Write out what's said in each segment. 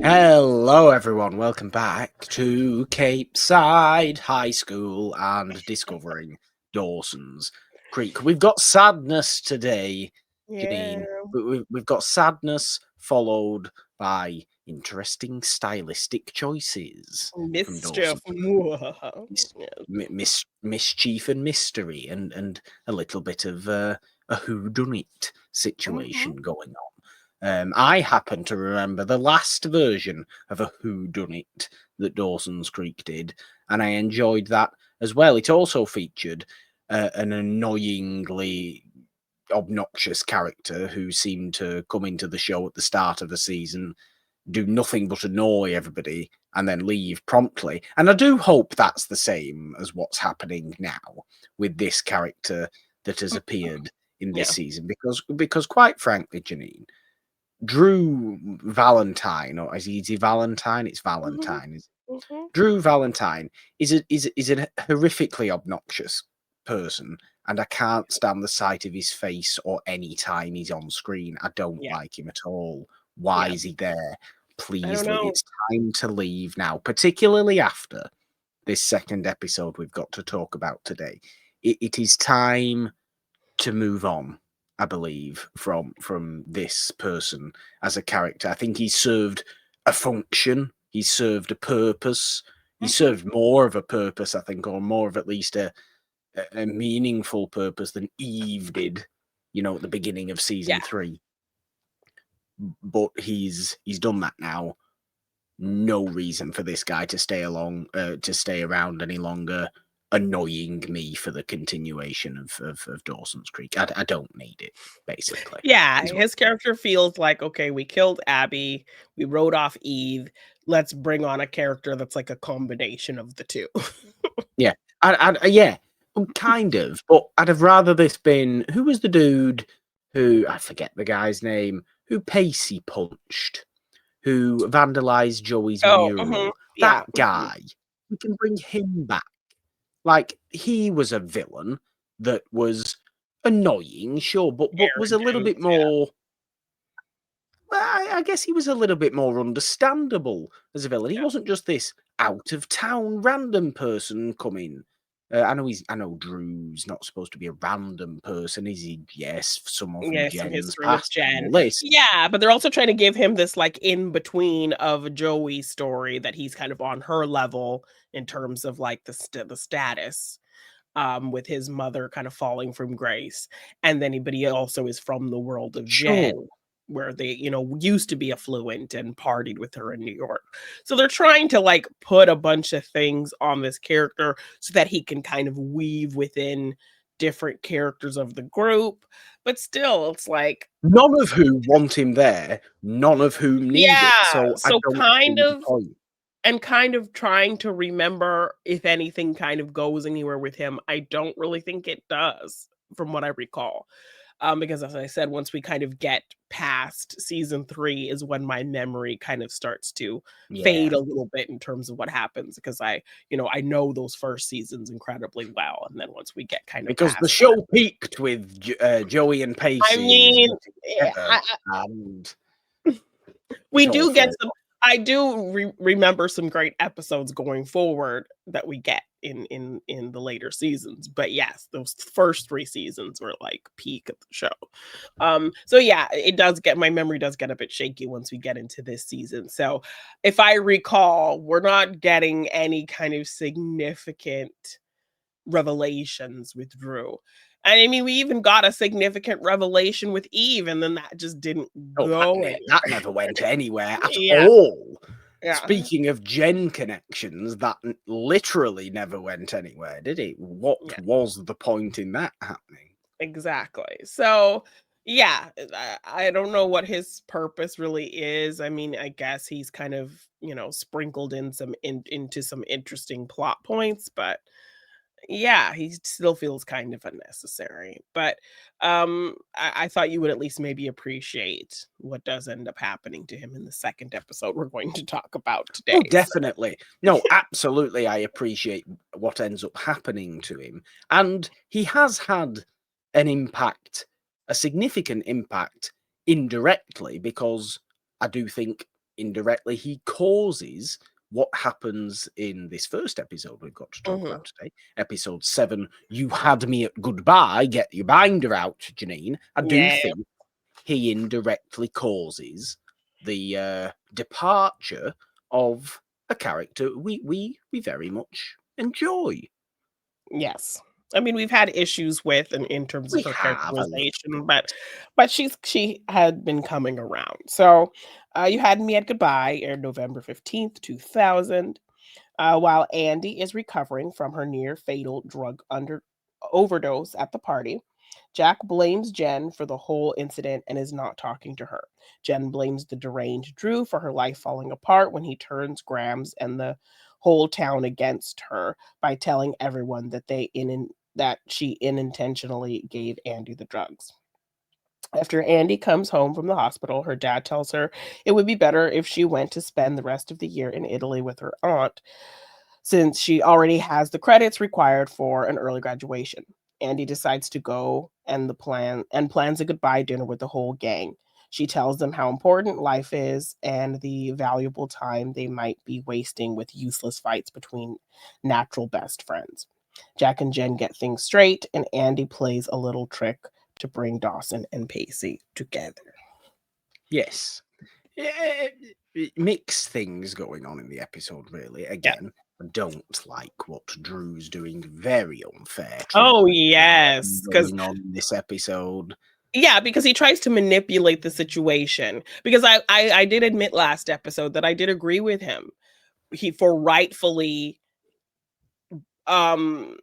Hello, everyone. Welcome back to Capeside High School and discovering Dawson's Creek. We've got sadness today, Jeannine. We've got sadness followed by interesting stylistic choices from Mischief. Dawson. Mischief and mystery, and a little bit of a whodunit situation going on. I happen to remember the last version of a whodunit that Dawson's Creek did, and I enjoyed that as well. It also featured an annoyingly obnoxious character who seemed to come into the show at the start of the season, do nothing but annoy everybody, and then leave promptly. And I do hope that's the same as what's happening now with this character that has appeared in this season, because quite frankly, Jeannine, Drew Valentine, or is he Valentine? It's Valentine. Drew Valentine is a horrifically obnoxious person, and I can't stand the sight of his face or any time he's on screen. I don't like him at all. Why is he there? Please, it's time to leave now, particularly after this second episode we've got to talk about today. It is time to move on, I believe, from this person as a character. I think he served a function. He served a purpose. He served more of a purpose, I think, or more of at least a meaningful purpose than Eve did, at the beginning of season 3. But he's done that now. No reason for this guy to stay around any longer, annoying me for the continuation of Dawson's Creek. I don't need it, basically. Yeah, his character feels like, okay, we killed Abby, we wrote off Eve, let's bring on a character that's like a combination of the two. Yeah, kind of, but I'd have rather this been, who was the dude who, I forget the guy's name, who Pacey punched, who vandalized Joey's mural. That guy, we can bring him back. Like, he was a villain that was annoying, sure, but was a little bit more... Well, I guess he was a little bit more understandable as a villain. He wasn't just this out-of-town random person coming. I know Drew's not supposed to be a random person, is he? Yes, someone from Jen's past. Yeah, but they're also trying to give him this like in between of Joey's story that he's kind of on her level in terms of like the status, with his mother kind of falling from grace, and then but he also is from the world of Jen, where they, used to be affluent and partied with her in New York. So they're trying to like put a bunch of things on this character so that he can kind of weave within different characters of the group. But still, it's like none of whom want him there, none of whom need it. So I don't kind of trying to remember if anything kind of goes anywhere with him. I don't really think it does, from what I recall. Because as I said, once we kind of get past season 3 is when my memory kind of starts to fade a little bit in terms of what happens, because I know those first seasons incredibly well. And then once we get kind of because the show peaked with Joey and Pacey. I mean, we do get some. I do remember some great episodes going forward that we get in the later seasons. But yes, those first 3 seasons were like peak of the show. So yeah, my memory does get a bit shaky once we get into this season. So if I recall, we're not getting any kind of significant revelations with Drew. And I mean, we even got a significant revelation with Eve, and then that just didn't go anywhere. That never went anywhere at all. Yeah. Speaking of Jen connections, that literally never went anywhere, did it? What was the point in that happening? Exactly. So, yeah, I don't know what his purpose really is. I mean, I guess he's kind of, sprinkled in into some interesting plot points, but yeah, he still feels kind of unnecessary. But I thought you would at least maybe appreciate what does end up happening to him in the second episode we're going to talk about today. Oh, definitely. No, absolutely. I appreciate what ends up happening to him. And he has had an impact, a significant impact indirectly, because I do think indirectly he causes what happens in this first episode we've got to talk Mhm. about today, episode 7. You had me at goodbye. Get your binder out, Jeannine. I do Yeah. think he indirectly causes the departure of a character we very much enjoy. Yes. I mean, we've had issues with in terms We of her have a little characterization, bit. but she had been coming around. So, You Had Me at Goodbye aired November 15th, 2000. While Andie is recovering from her near fatal drug overdose at the party, Jack blames Jen for the whole incident and is not talking to her. Jen blames the deranged Drew for her life falling apart when he turns Grams and the whole town against her by telling everyone that she unintentionally gave Andie the drugs. After Andie comes home from the hospital, her dad tells her it would be better if she went to spend the rest of the year in Italy with her aunt, since she already has the credits required for an early graduation. Andie decides to go and plans a goodbye dinner with the whole gang. She tells them how important life is and the valuable time they might be wasting with useless fights between natural best friends. Jack and Jen get things straight, and Andie plays a little trick to bring Dawson and Pacey together. Yes. Mixed things going on in the episode, really. Yeah. Again, I don't like what Drew's doing. Very unfair Oh, treatment yes, because going on in this episode. yeah, because he tries to manipulate the situation. Because I did admit last episode that I did agree with him. He for rightfully um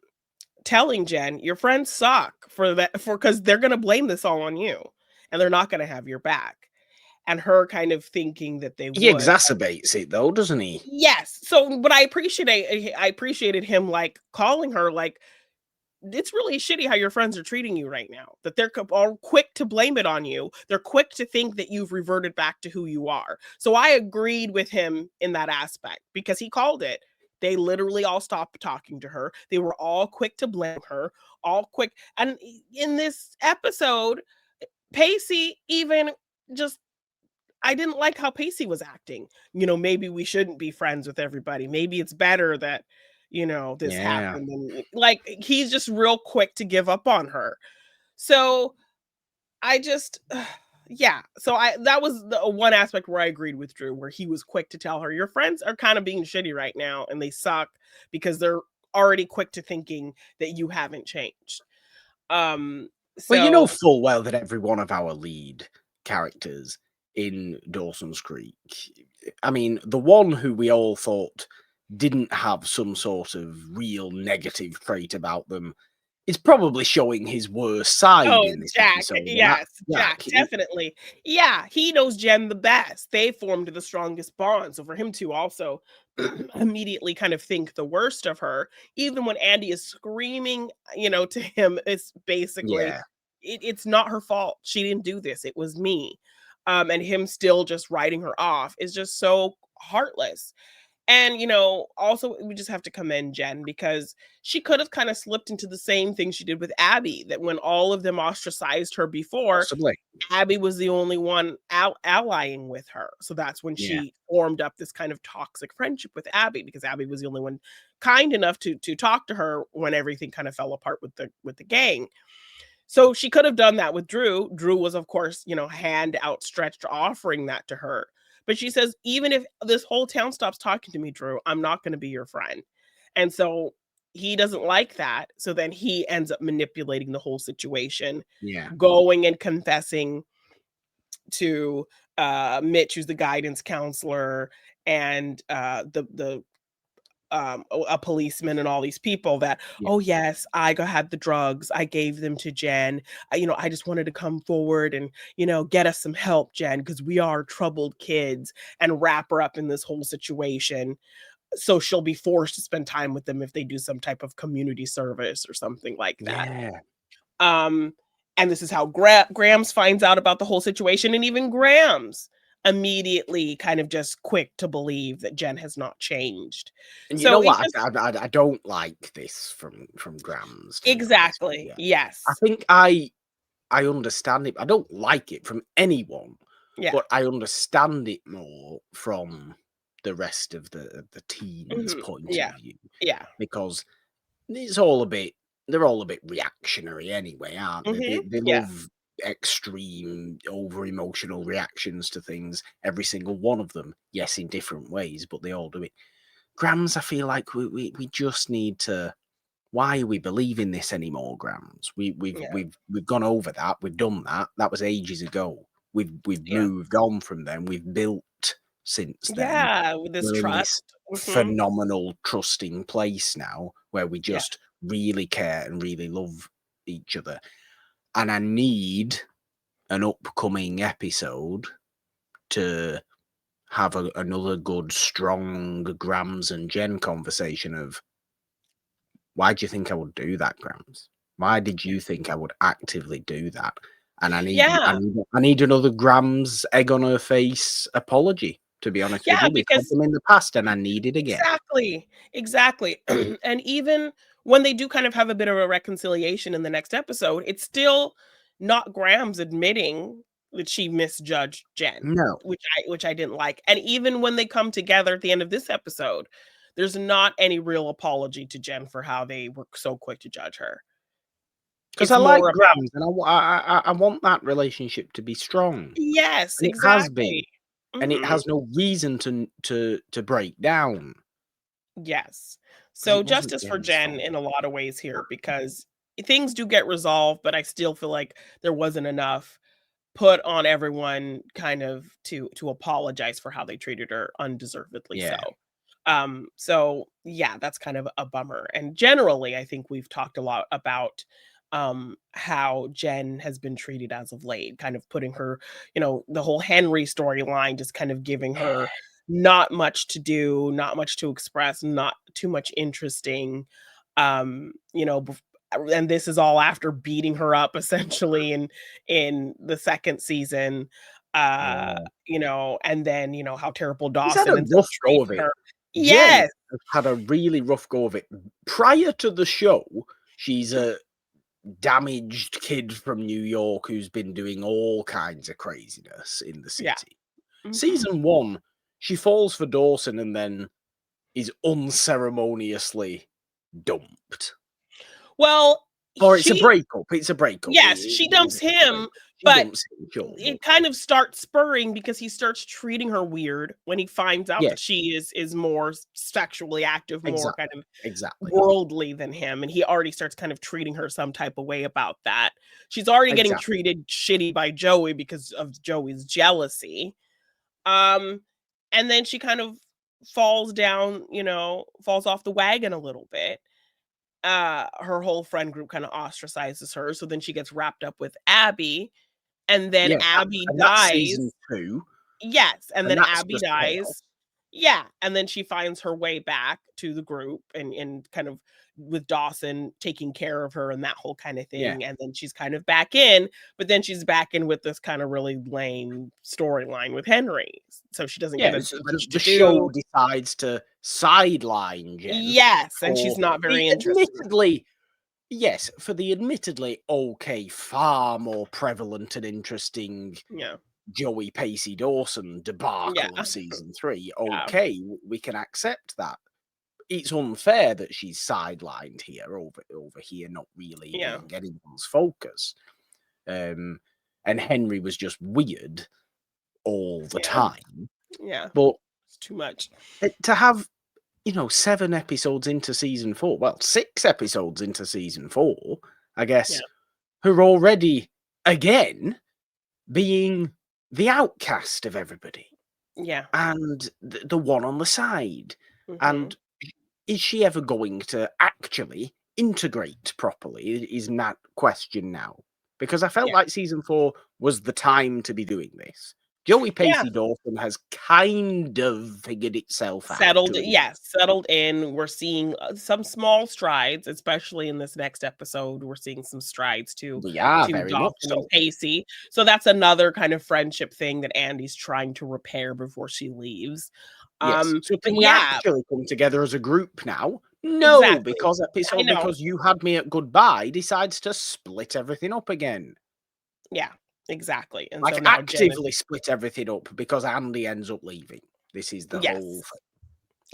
telling Jen, your friends suck for that for because they're gonna blame this all on you and they're not gonna have your back. And her kind of thinking that they He would. exacerbates it, though, doesn't he? Yes. So but I appreciated him like calling her like it's really shitty how your friends are treating you right now. That they're all quick to blame it on you. They're quick to think that you've reverted back to who you are. So I agreed with him in that aspect because he called it. They literally all stopped talking to her. They were all quick to blame her, all quick. And in this episode, Pacey even just I didn't like how Pacey was acting. Maybe we shouldn't be friends with everybody. Maybe it's better that, this Yeah. happened. And like he's just real quick to give up on her. So I just, yeah. So that was the one aspect where I agreed with Drew, where he was quick to tell her, your friends are kind of being shitty right now and they suck because they're already quick to thinking that you haven't changed. Um, Well, you know so full well that every one of our lead characters in Dawson's Creek, I mean, the one who we all thought didn't have some sort of real negative trait about them is probably showing his worst side Oh, in this Jack. episode, and Yes, that's Jack, Jack. definitely. Yeah, he knows Jen the best. They formed the strongest bond. So for him to also immediately kind of think the worst of her, even when Andie is screaming, to him, it's basically Yeah, it's not her fault. She didn't do this. It was me. And him still just writing her off is just so heartless. And, also we just have to commend Jen because she could have kind of slipped into the same thing she did with Abby, that when all of them ostracized her before, possibly. Abby was the only one allying with her. So that's when Yeah, she formed up this kind of toxic friendship with Abby because Abby was the only one kind enough to talk to her when everything kind of fell apart with the gang. So she could have done that with Drew. Drew was, of course, hand outstretched, offering that to her. But she says, even if this whole town stops talking to me, Drew, I'm not going to be your friend. And so he doesn't like that. So then he ends up manipulating the whole situation, yeah, going and confessing to Mitch, who's the guidance counselor, and a policeman and all these people that, yeah, oh yes, had the drugs, I gave them to Jen, I just wanted to come forward and get us some help, Jen, because we are troubled kids, and wrap her up in this whole situation so she'll be forced to spend time with them if they do some type of community service or something like that. yeah. um and this is how Grams finds out about the whole situation, and even Grams immediately kind of just quick to believe that Jen has not changed. And you know So it's what? just I don't like this from Grams, to be honest with exactly, you. I yes. think I understand it. I don't like it from anyone Yeah. but I understand it more from the rest of the teens' Mhm. point of Yeah. view, Yeah. because it's all a bit they're all a bit reactionary anyway, aren't they? Mhm. They Yeah. love extreme, over emotional reactions to things, every single one of them. Yes, in different ways, but they all do it. Grams, I feel like we just need to. Why are we believing this anymore, Grams? Yeah. We've gone over that. We've done that. That was ages ago. We've Yeah. moved on from them. We've built since then. Yeah, with this We're in trust. this Mhm. phenomenal trusting place now where we Yeah. just really care and really love each other. And I need an upcoming episode to have another good, strong Grams and Jen conversation of, why do you think I would do that, Grams? Why did you think I would actively do that? And Yeah. I need another Grams egg on her face apology, to be honest with Yeah, you. We've had because them in the past and I need it again. exactly. Exactly. And even when they do kind of have a bit of a reconciliation in the next episode, it's still not Graham's admitting that she misjudged Jen, No. which I didn't like. And even when they come together at the end of this episode, there's not any real apology to Jen for how they were so quick to judge her. Because It's I like more about Grams and I want that relationship to be strong. yes, And it has exactly. been. And it Mhm. has no reason to break down. Yes. Because So it wasn't justice for Jen's Jen fault. in a lot of ways here because things do get resolved, but I still feel like there wasn't enough put on everyone kind of to apologize for how they treated her undeservedly so. Yeah. So yeah, that's kind of a bummer. And generally, I think we've talked a lot about how Jen has been treated as of late, kind of putting her, the whole Henry storyline, just kind of giving her not much to do, not much to express, not too much interesting. And this is all after beating her up essentially in the second season. Uh, Yeah. and then, how terrible He's had Dawson a ends up rough go of treating it. her. Jen Yes. has had a really rough go of it. Prior to the show, she's a damaged kid from New York who's been doing all kinds of craziness in the Yeah. city. Mhm. Season 1, she falls for Dawson and then is unceremoniously dumped. Well, Or it's a she breakup. It's a breakup. yes, she dumps It's a breakup. him, She but dumps him, sure, but it kind of starts spurring because he starts treating her weird when he finds out yeah, that she is more sexually active, more kind exactly, of exactly, worldly than him, and he already starts kind of treating her some type of way about that. She's already getting exactly. treated shitty by Joey because of Joey's jealousy. Um, and then she kind of falls down, falls off the wagon a little bit. Her whole friend group kind of ostracizes her, so then she gets wrapped up with Abby, and then Yeah, Abby and that's season dies. 2, Yes, and and then that's Abby just chaos. dies. Yeah, and then she finds her way back to the group and kind of with Dawson taking care of her and that whole kind of Yeah. thing, and then she's kind of back in, but then she's back in with this kind of really lame storyline with Henry, so she doesn't get Yeah, as so much the to show do. decides to sideline Jen Yes, and she's for not the very interested. admittedly yes, for the admittedly okay, far more prevalent and interesting Yeah, Joey Pacey Dawson yeah, debacle of season 3. yeah, Okay, we can accept that. It's unfair that she's sidelined here over here, not really yeah, being anyone's focus. And Henry was just weird all the yeah, time. yeah, But it's too much. to have 7 episodes into season 4, well, 6 episodes into season 4, I Yeah, guess, who are already again being the outcast of everybody yeah, and the one on the side. mhm, And is she ever going to actually integrate properly? Is that question now? Because I felt yeah. like season 4 was the time to be doing this. Joey Yeah, Pacey Dawson has kind of figured itself out settled to a yes, settled in. We're seeing, some small strides, especially in this next episode. We're seeing some strides we are to very much Dawson and so. Pacey. So that's another kind of friendship thing that Andy's trying to repair before she leaves. Yes. So But can we yeah, actually come together as a group now? No, exactly. because I episode know. because you had me at goodbye decides to split everything up again. Yeah. exactly. And so Like, now Jen is, actively split everything up because Andie ends up leaving. This is the whole yes. thing.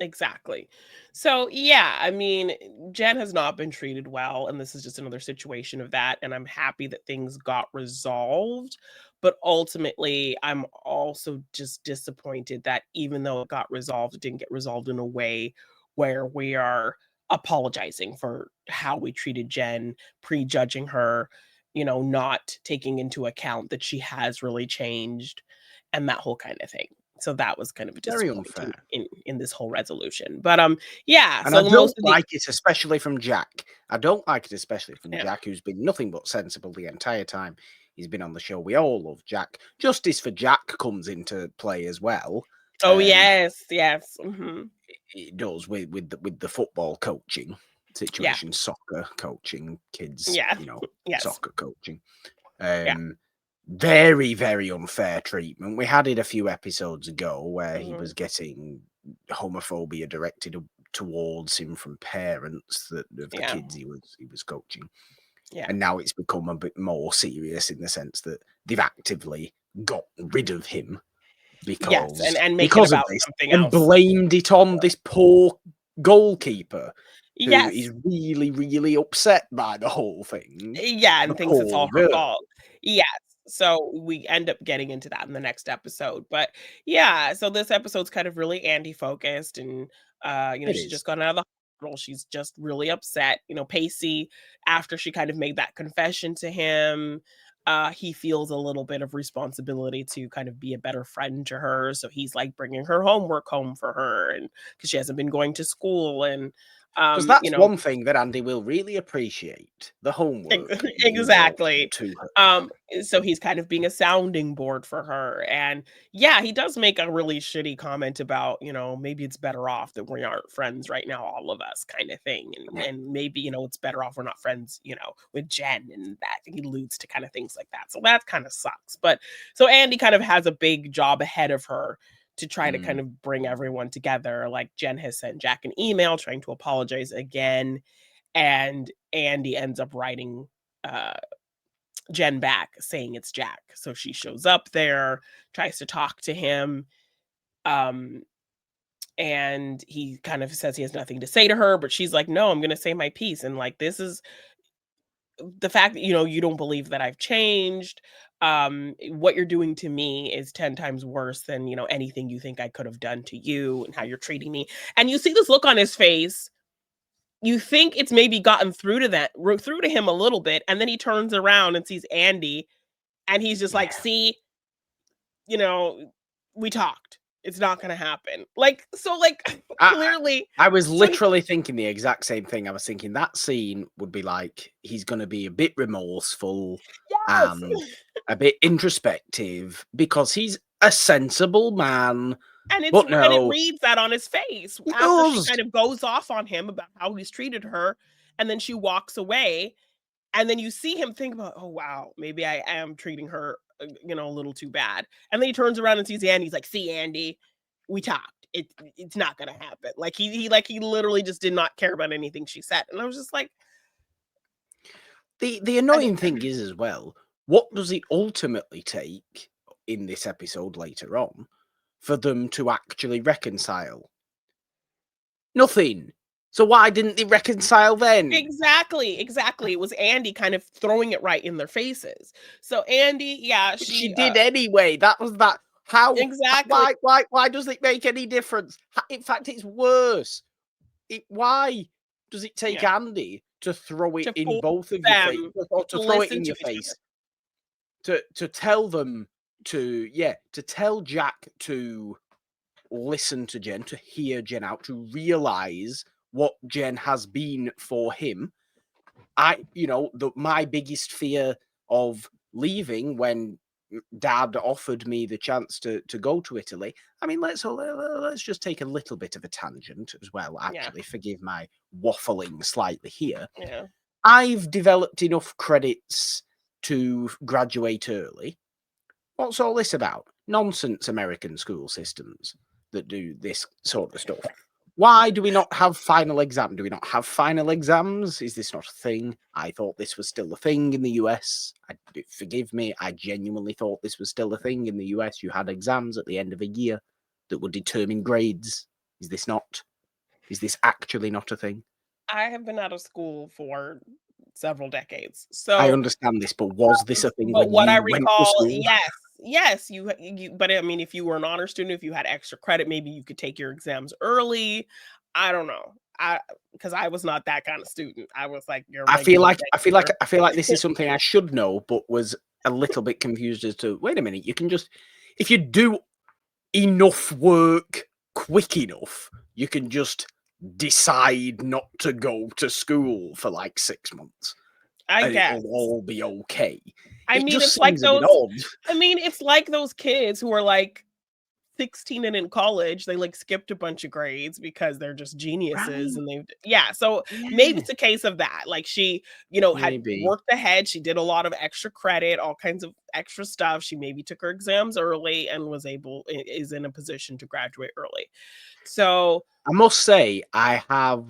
Exactly. So, yeah, I mean, Jen has not been treated well, and this is just another situation of that. And I'm happy that things got resolved. But ultimately, I'm also just disappointed that even though it got resolved, it didn't get resolved in a way where we are apologizing for how we treated Jen, prejudging her, not taking into account that she has really changed and that whole kind of thing. So that was kind of Very disappointing unfair. in this whole resolution. But yeah, And I so the don't most of the like it, especially from Jack. I don't like it, especially from yeah. Jack, who's been nothing but sensible the entire time he's been on the show. We all love Jack. Justice for Jack comes into play as well. Oh Um, yes, yes. Hmm. it does with the football coaching Yeah. situation, soccer coaching, kids, Yeah. Yes. soccer coaching. Yeah. Very, very unfair treatment. We had it a few episodes ago where he Hmm. was getting homophobia directed towards him from parents of the Yeah. kids he was coaching. Yeah. And now it's become a bit more serious in the sense that they've actively got rid of him Yes, because and make it because of about this something and else. blamed it on this poor goalkeeper who is Yes. really, really upset by the whole thing. Yeah, The and thinks it's poor all her girl. fault. Yes. So we end up getting into that in the next episode. But yeah, so this episode's kind of really Andy focused and It she's is. just gotten out of the hospital. She's just really upset. Pacey, after she kind of made that confession to him, he feels a little bit of responsibility to kind of be a better friend to her. So he's like bringing her homework home for her and because she hasn't been going to school and Because um, you that's know, one thing that Andy will really appreciate, the homework being brought Exactly. to her. So he's kind of being a sounding board for her. And yeah, he does make a really shitty comment about, maybe it's better off that we aren't friends right now, all of us kind of thing. And maybe, it's better off we're not friends, with Jen and that he alludes to kind of things like that. So that kind of sucks. But so Andy kind of has a big job ahead of her to try to kind Mm. of bring everyone together. Like Jen has sent Jack an email trying to apologize again and Andy ends up writing uh Jen back saying it's Jack. So she shows up there, tries to talk to him, um and he kind of says he has nothing to say to her, but she's like, "No, I'm going to say my piece." And like this is the fact that you don't believe that I've changed. What you're doing to me is 10 times worse than, anything you think I could have done to you and how you're treating me. And you see this look on his face. You think it's maybe gotten through to him a little bit, and then he turns around and sees Andy, and he's just like, Yeah. "See, you know, we talked. It's not gonna happen." Like, so, like, I clearly I was so he literally thinking the exact same thing. I was thinking that scene would be like he's gonna be a bit remorseful yes! and a bit introspective because he's a sensible man. But And it no, reads that on his face he after she does. kind of goes off on him about how he's treated her, and then she walks away, and then you see him think about, "Oh, wow, maybe I am treating her, a little too bad." And then he turns around and sees Andy, he's like, "See, Andy, we talked. It's not gonna happen." Like, he literally just did not care about anything she said, and I was just like, The I don't annoying thing is as well, what does it ultimately take in this episode later on for them to actually reconcile? Nothing. So why didn't they reconcile then? Exactly, exactly. It was Andy kind of throwing it right in their faces. So Andy, yeah, Which she she, did anyway. That was that. How? exactly, Why does it make any difference? In fact, it's worse. Why does it take yeah, Andy to throw it to in force both of your face, them or to to throw it listen in to your each other. face, to tell them to tell Jack to listen to Jen, to hear Jen out, to realize what Jen has been for him. My biggest fear of leaving when Dad offered me the chance to go to Italy. I mean, let's just take a little bit of a tangent as well. Yeah, Actually, forgive my waffling slightly here. yeah, I've developed enough credits to graduate early. What's all this about? Nonsense American school systems that do this sort of stuff. Why do we not have final exam? Do we not have final exams? Is this not a thing? I thought this was still a thing in the US. Forgive me, I genuinely thought this was still a thing in the US. You had exams at the end of a year that would determine grades. Is this not? Is this actually not a thing? I have been out of school for several decades. I So, understand this, but was this a thing but when what I you went to recall, school? yes, yes, but I mean, if you were an honor student, if you had extra credit, maybe you could take your exams early. I don't know. Because I was not that kind of student. I was like your regular. I feel like this is something I should know, but was a little bit confused as to. Wait a minute, you can just if you do enough work quick enough, you can just decide not to go to school for like 6 months, I and guess. it'll all be okay. I It mean, just it's like seems a bit those. odd. I mean, it's like those kids who are like 16 and in college, they like skipped a bunch of grades because they're just geniuses Right? and they yeah, so maybe Yeah, it's a case of that. Like she, had maybe. worked ahead, she did a lot of extra credit, all kinds of extra stuff. She maybe took her exams early and is in a position to graduate early. So, I must say, I have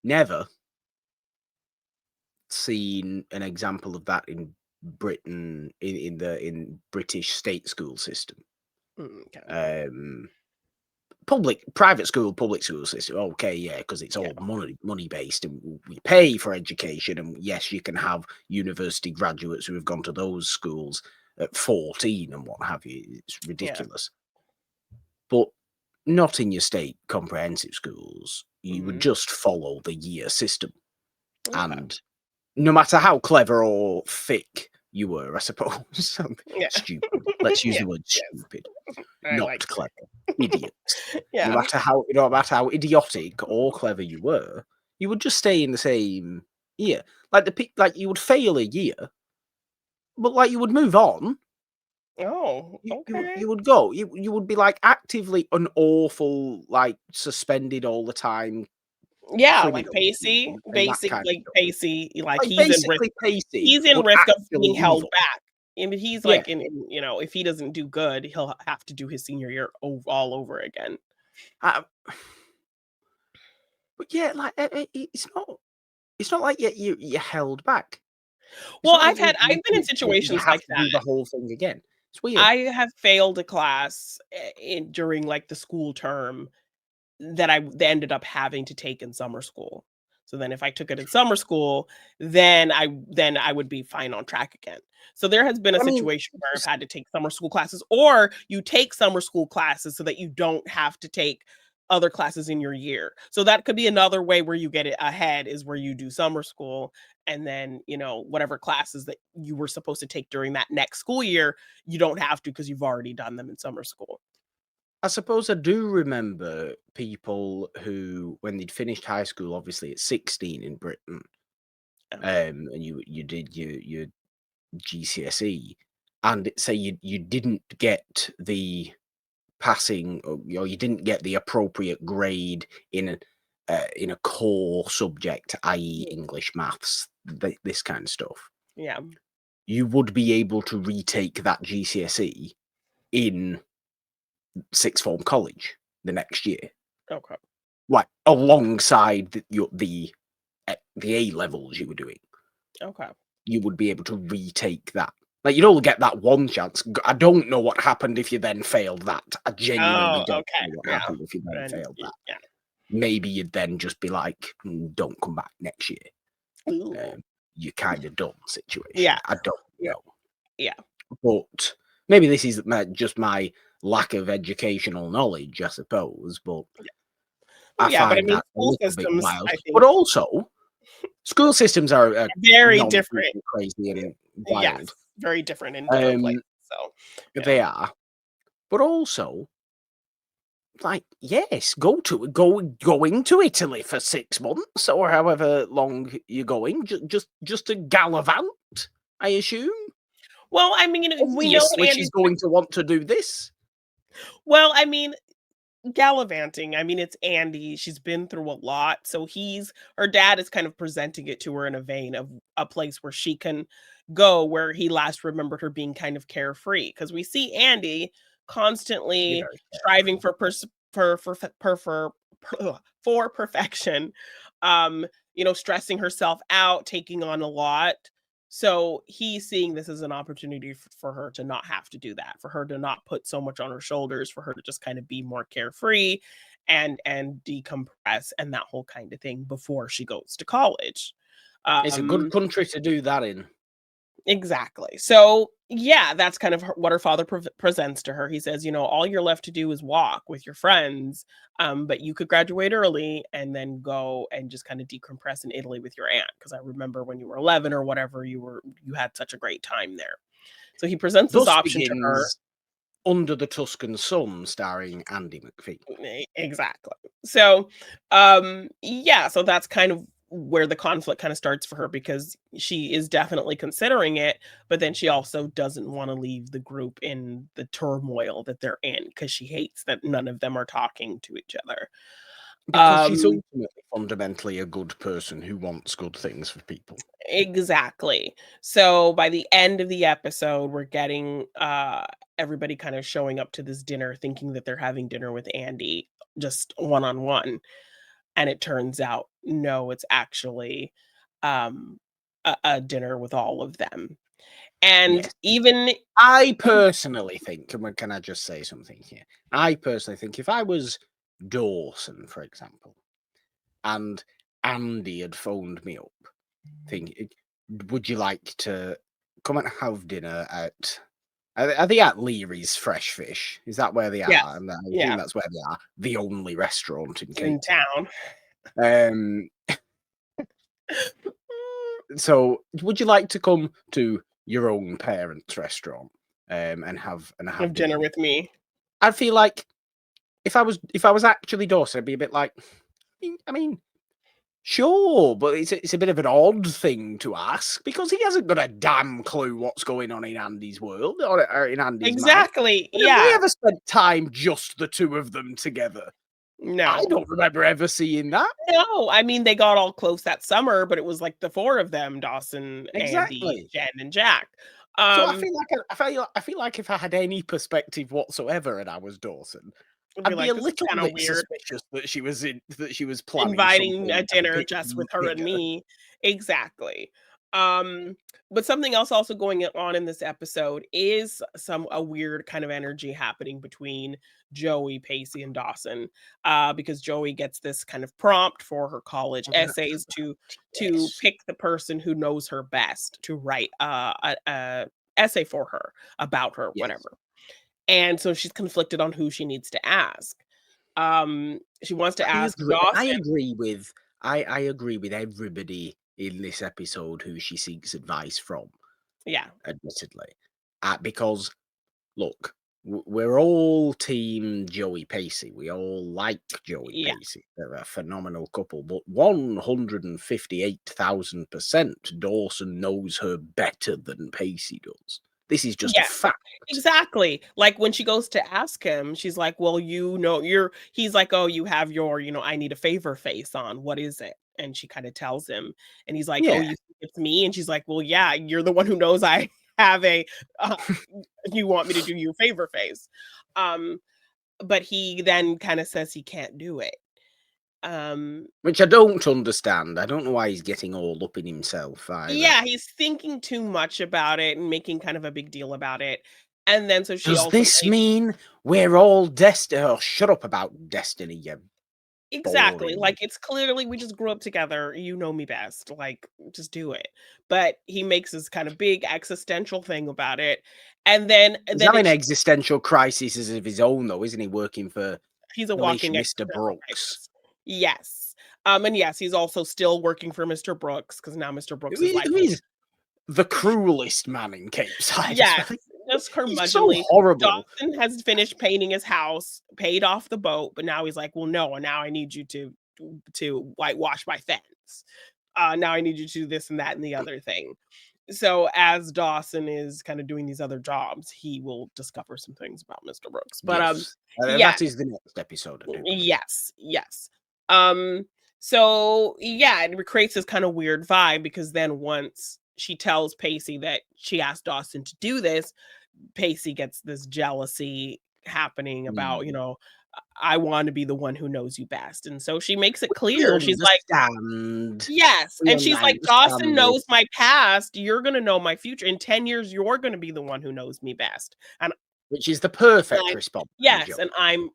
never seen an example of that in Britain in British state school system. okay. Um, public school system. Okay, yeah, because it's Yeah. all money based, and we pay for education. And yes, you can have university graduates who have gone to those schools at 14 and what have you. It's Yeah. ridiculous, but not in your state comprehensive schools. You would Mhm. just follow the year system, Okay. and no matter how clever or thick you were, I suppose. Yeah. Stupid. Let's use Yeah. the word Yes. stupid, I not like clever. Idiots. Yeah. No matter how idiotic or clever you were, you would just stay in the same year. Like you would fail a year, but like you would move on. Oh, okay. You would go. You would be like actively an awful, like suspended all the time Yeah, like criminal Pacey, and that kind of stuff. like Like he's in risk. basically Pacey, He's in but risk of actually being held evil. back. I mean, he's Yeah. like if he doesn't do good, he'll have to do his senior year all over again. Uh, but yeah, like it's not like you're held back. It's Well, not like I've been in you situations have like to that. do the whole thing again. It's weird. I have failed a class during like the school term that ended up having to take in summer school. So then if I took it in summer school, then I would be fine on track again. So there has been a I mean, situation where I've had to take summer school classes, or you take summer school classes so that you don't have to take other classes in your year. So that could be another way where you get it ahead, is where you do summer school, and then, whatever classes that you were supposed to take during that next school year, you don't have to because you've already done them in summer school. I suppose I do remember people who, when they'd finished high school, obviously at 16 in Britain, Yeah. and you did your GCSE, and say you didn't get the passing, or you didn't get the appropriate grade in a core subject, i.e., English, maths, this kind of stuff. Yeah. You would be able to retake that GCSE in sixth form college the next year, Okay. like alongside the A levels you were doing. Okay. You would be able to retake that. Like you'd only get that one chance. I don't know what happened if you then failed that. I genuinely Oh, don't okay. know what Yeah. happened if you then And failed that. yeah. Maybe you'd then just be like, Don't come back next year." Ooh. You're kind of done situation. Yeah. I don't Yeah. know, Yeah. but maybe this is just my lack of educational knowledge, I suppose. But Well, I yeah, but I find mean, that a school little bit systems, wild. I But think, also, school systems are very nonsense different. and crazy and Yes, wild. very different in different places. Um, So, yeah. they are, but also, like, yes, going to Italy for 6 months or however long you're going, just to gallivant, I assume. Well, I mean, we know Obviously, she's Andy's going to want to do this. well, I mean, gallivanting. I mean, it's Andie. She's been through a lot. So her dad is kind of presenting it to her in a vein of a place where she can go, where he last remembered her being kind of carefree. Because we see Andie To be constantly very striving carefree. for for perfection, um, stressing herself out, taking on a lot. So he's seeing this as an opportunity for her to not have to do that, for her to not put so much on her shoulders, for her to just kind of be more carefree and decompress and that whole kind of thing before she goes to college. It's a good Um, country to do that in. Exactly. So, yeah, that's kind of what her father presents to her. He says, all you're left to do is walk with your friends, but you could graduate early and then go and just kind of decompress in Italy with your aunt. Because I remember when you were 11 or whatever, you had such a great time there. So he presents this Thus option to her. begins Under the Tuscan Sun, starring Andie McPhee. Exactly. So, yeah, so that's kind of where the conflict kind of starts for her because she is definitely considering it, but then she also doesn't want to leave the group in the turmoil that they're in because she hates that none of them are talking to each other. Because she's Um, ultimately fundamentally a good person who wants good things for people. exactly. So by the end of the episode, we're getting everybody kind of showing up to this dinner thinking that they're having dinner with Andie just one on one. And it turns out, no, it's actually, um, a dinner with all of them. And Yes. even I personally think, can I just say something here? I personally think if I was Dawson, for example, and Andie had phoned me up, thinking, would you like to come and have dinner at, are they at Leary's Fresh Fish? Is that where they are? yes, And I yeah, assume that's where they are. The only restaurant in in Cape town. Town. So would you like to come to your own parents' restaurant and have Have dinner dinner with with me. I feel like if I was actually Dawson, I'd be a bit like, I mean, sure, but it's a bit of an odd thing to ask because he hasn't got a damn clue what's going on in Andy's world or in Andy's mind. Exactly, But have they yeah. ever spent time just the two of them together? I No. don't remember ever seeing that. No, I mean, they got all close that summer, but it was like the 4 of them, Dawson, Andie, Exactly. Jen, and Jack. So I Um, feel like I feel like if I had any perspective whatsoever and I was Dawson, I'd be I'd be like, a "This is little kinda bit weird." suspicious that she was planning Inviting a something a dinner bit just with her and bigger. me. Exactly. Um, but something else also going on in this episode is a weird kind of energy happening between Joey, Pacey, and Dawson. Because Joey gets this kind of prompt for her college Oh, that's essays to yes. pick the person who knows her best to write a essay for her about her, Yes. whatever. And so she's conflicted on who she needs to ask. She wants to I ask agree I Dawson. agree with I agree with everybody in this episode who she seeks advice from, Yeah. admittedly. Because look, we're all team Joey Pacey. We all like Joey Yeah. Pacey. They're a phenomenal couple, but 158,000% Dawson knows her better than Pacey does. This is just a Yeah. fact. Exactly. Like, when she goes to ask him, she's like, "Well, you're" he's like, "Oh, you have your, I need a favor face on. What is it?" And she kinda tells him, and he's like, "Oh, Yeah. you think it's me?" And she's like, "Well, yeah, you're the one who knows I have uh, you want me to do you a favor face." Um, but he then kinda says he can't do it. Um Which I don't understand. I don't know why he's getting all up in himself either. Yeah, he's thinking too much about it and making kind of a big deal about it. And then so she Does also this mean we're all destined? Oh, shut up about destiny, you exactly, boring. like, it's clearly we just grew up together, you know me best, like, just do it. But he makes this kind of big existential thing about it, and then He's then having it existential crises of his own, though, isn't he? Working for he's a Militia walking Mr. existential Brooks. crisis. Yes. And yes, he's also still working for Mr. Brooks because now Mr. Brooks is like, Who is the cruelest man in Capeside as well. yes, just He's so curmudgeonly. horrible. Dawson has finished painting his house, paid off the boat, but now he's like, "Well, no, now I need you to whitewash my fence. Now I need you to do this and that and the other thing." So as Dawson is kind of doing these other jobs, he will discover some things about Mr. Brooks. But Yes. yeah, That is the next episode, I do believe. yes, yes. Um, so yeah, it creates this kind of weird vibe because then once she tells Pacey that she asked Dawson to do this, Pacey gets this jealousy happening about, Mm. I want to be the one who knows you best. And so she makes it We clear. She's like, understand. yes. We And she's like, Dawson understand knows this. my past. You're going to know my future. In 10 years, you're going to be the one who knows me best. And Which is the perfect I response from yes, Joe. and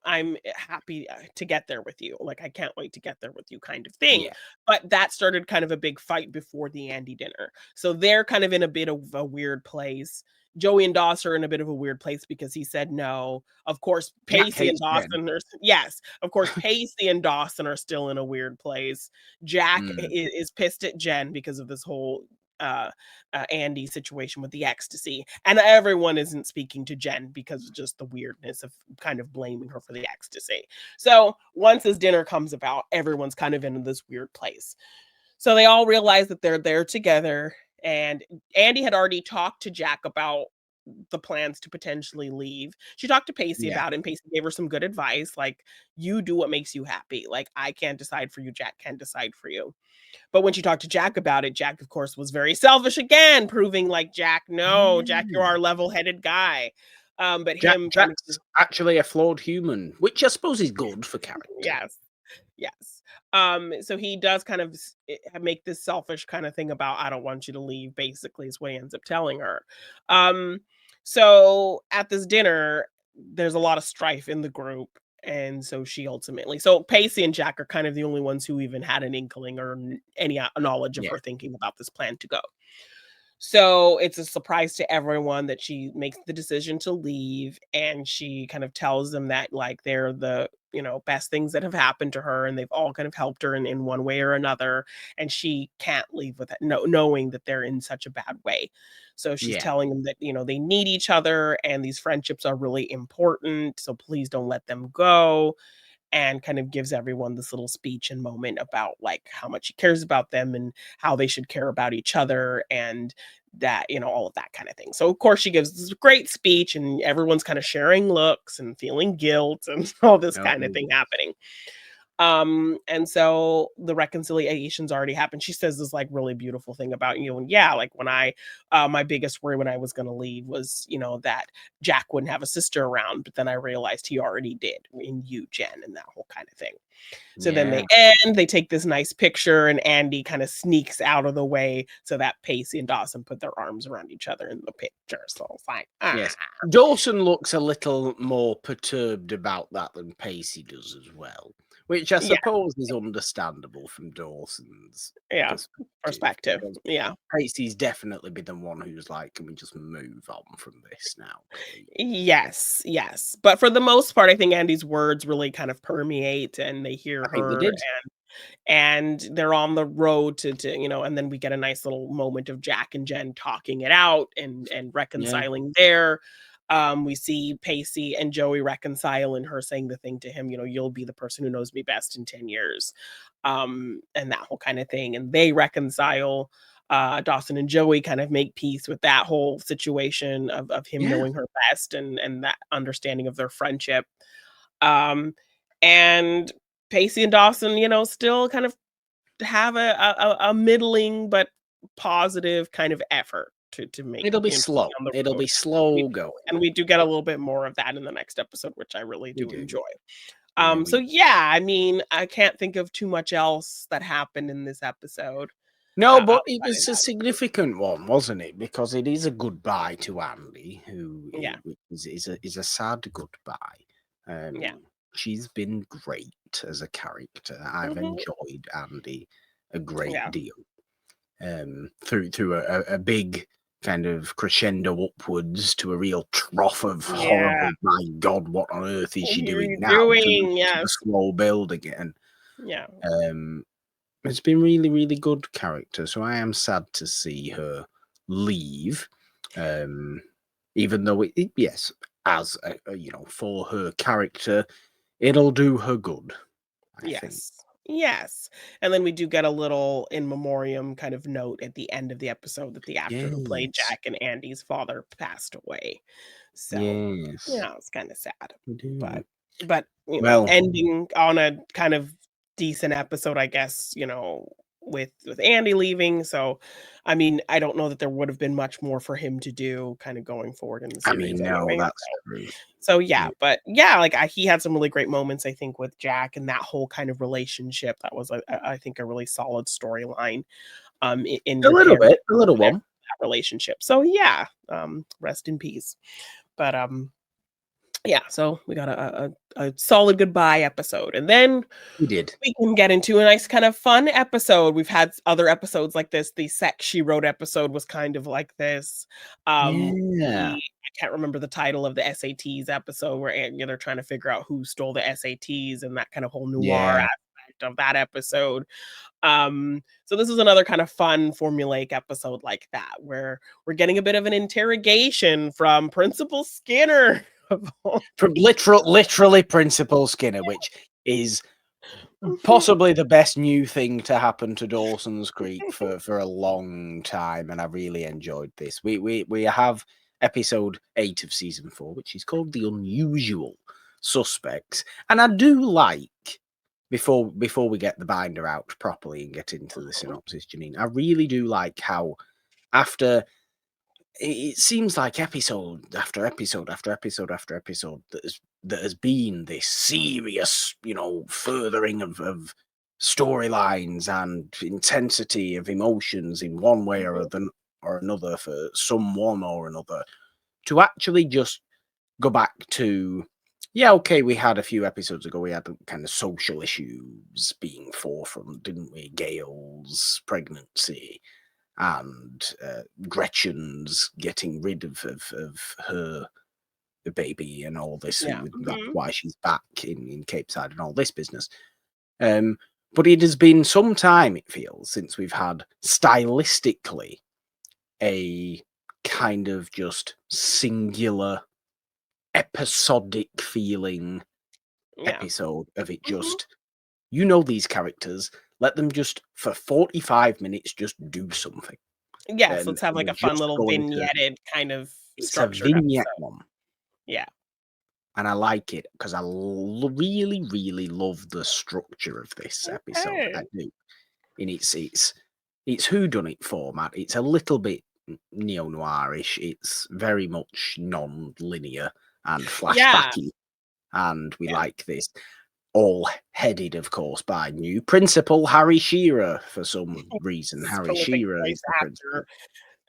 I'm happy, to get there with you, like, I can't wait to get there with you kind of thing, Yeah. but that started kind of a big fight before the Andie dinner, so they're kind of in a bit of a weird place. Joey and Dawson are in a bit of a weird place because he said no. Of course, Jack Pacey and hates Jen. Dawson are yes, of course, Pacey and Dawson are still in a weird place. Jack I Mm, is pissed at Jen because of this whole, uh Andie situation with the ecstasy, and everyone isn't speaking to Jen because of just the weirdness of kind of blaming her for the ecstasy. So once this dinner comes about, everyone's kind of in this weird place. So they all realize that they're there together, and Andie had already talked to Jack about the plans to potentially leave. She talked to Pacey yeah. about it, and Pacey gave her some good advice, like, you do what makes you happy. Like, I can't decide for you, Jack can decide for you. But when she talked to Jack about it, Jack, of course, was very selfish again, proving like, Jack, no, Jack, you're Yeah. our level-headed guy. But Jack him kind of Jack's actually a flawed human, which I suppose is good for character. yes, yes. So he does kind of make this selfish kind of thing about, I don't want you to leave, basically, is what he ends up telling her. Um, so at this dinner, there's a lot of strife in the group. And so she ultimately, so Pacey and Jack are kind of the only ones who even had an inkling or any knowledge of Yeah. her thinking about this plan to go. So it's a surprise to everyone that she makes the decision to leave, and she kind of tells them that like they're the, best things that have happened to her, and they've all kind of helped her in one way or another, and she can't leave with it, knowing that they're in such a bad way. So she's Yeah. telling them that, they need each other and these friendships are really important, so please don't let them go, and kind of gives everyone this little speech and moment about like how much he cares about them and how they should care about each other, and that, all of that kind of thing. So of course she gives this great speech and everyone's kind of sharing looks and feeling guilt and all this kind of Oh, thing happening. And so the reconciliation's already happened. She says this like really beautiful thing about, and yeah, like when my biggest worry when I was gonna leave was, that Jack wouldn't have a sister around, but then I realized he already did in you, Jen, and that whole kind of thing. So then yeah. they take this nice picture, and Andie kind of sneaks out of the way so that Pacey and Dawson put their arms around each other in the picture. So it's like, Yes. Dawson looks a little more perturbed about that than Pacey does as well, which I yeah, suppose is understandable from Dawson's yeah, perspective, perspective. because Yeah. Pacey's definitely been the one who's like, "Can we just move on from this now, please?" Yes, yes. But for the most part, I think Andy's words really kind of permeate and they hear I think they her, did. and they're on the road to, and then we get a nice little moment of Jack and Jen talking it out and Yeah. reconciling there. We see Pacey and Joey reconcile and her saying the thing to him, you'll be the person who knows me best in 10 years. And that whole kind of thing. And they reconcile. Dawson and Joey kind of make peace with that whole situation of him Yeah. knowing her best and that understanding of their friendship. Um, and Pacey and Dawson, still kind of have a middling but positive kind of effort to make, It'll be stay slow. on the It'll road. be We slow going. and we do get a little bit more of that in the next episode, which I really We do do. enjoy. Yeah, So we yeah, I mean, I can't think of too much else that happened in this episode, No, but it outside of was a that. significant one, wasn't it? Because it is a goodbye to Andie, who Yeah, is a sad goodbye. yeah. She's been great as a character. I've Mhm. enjoyed Andie a great Yeah. deal. Through a big kind of crescendo upwards to a real trough of Yeah. horrible. My God, what on earth is What she are doing you now? doing? To the Yes. slow build again. Yeah. Um, it's been really, really good character. So I am sad to see her leave. Um, Even though yes, as for her character, it'll do her good. I think. Yes. Yes. And then we do get a little in memoriam kind of note at the end of the episode that the actor who played Yes. Jack and Andy's father passed away. So, Yes. it's kind of sad. We do. But but, Well, ending on a kind of decent episode, I guess, with Andie leaving. So, I mean, I don't know that there would have been much more for him to do kind of going forward in the I series mean, no, anyway. that's true. So yeah, Yeah. but yeah, like he had some really great moments, I think, with Jack and that whole kind of relationship. That was, I think, a really solid storyline. In A your little character bit, a little that one. relationship. So yeah, rest in peace. But yeah, so we got a solid goodbye episode, and then We did. we can get into a nice kind of fun episode. We've had other episodes like this. The Sex She Wrote episode was kind of like this. Yeah. I can't remember the title of the SATs episode where they're trying to figure out who stole the SATs and that kind of whole noir Yeah. aspect of that episode. So this is another kind of fun formulaic episode like that, where we're getting a bit of an interrogation from Principal Skinner. From literally Principal Skinner, which is possibly the best new thing to happen to Dawson's Creek for a long time, and I really enjoyed this. We have episode 8 of season 4, which is called The Unusual Suspects, and I do like, before we get the binder out properly and get into the synopsis, Jeannine, I really do like how after it seems like episode after episode after episode after episode that has been this serious, furthering of storylines and intensity of emotions in one way or another for someone or another, to actually just go back to, yeah, okay, we had a few episodes ago, we had kind of social issues being forefront, didn't we? Gail's pregnancy and Gretchen's getting rid of her baby and all this. Yeah. That's why she's back in Capeside and all this business. But it has been some time, it feels, since we've had stylistically a kind of just singular episodic feeling Yeah. episode of it. Just, these characters, let them just for 45 minutes just do something. Yes, And let's have like we're a fun just little going to, vignetted kind of it's a structured vignette episode. one, Yeah. and I like it because I really, really love the structure of this episode. I Okay. do. And it's whodunit format. It's a little bit neo-noirish. It's very much non-linear and Yeah. flashbacky, and we Yeah. like this. All headed, of course, by new principal Harry Shearer for some reason. This Harry prolific Shearer voice is the principal. actor.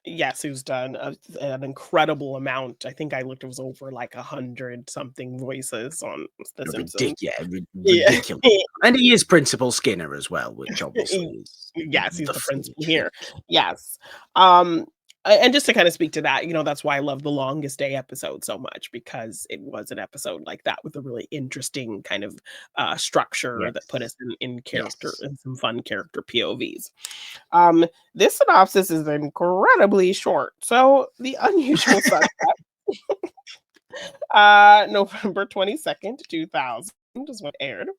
Yes, who's done an incredible amount. I think I looked, it was over like 100 something voices on The Simpsons. Yeah. Ridiculous. And he is Principal Skinner as well, which obviously is Yes, he's the the thing. principal here. Yes. And just to kind of speak to that, that's why I love the Longest Day episode so much, because it was an episode like that with a really interesting kind of structure that put us in character Yes. and some fun character POVs. This synopsis is incredibly short. So the unusual suspect, November 22nd, 2000 is when it aired.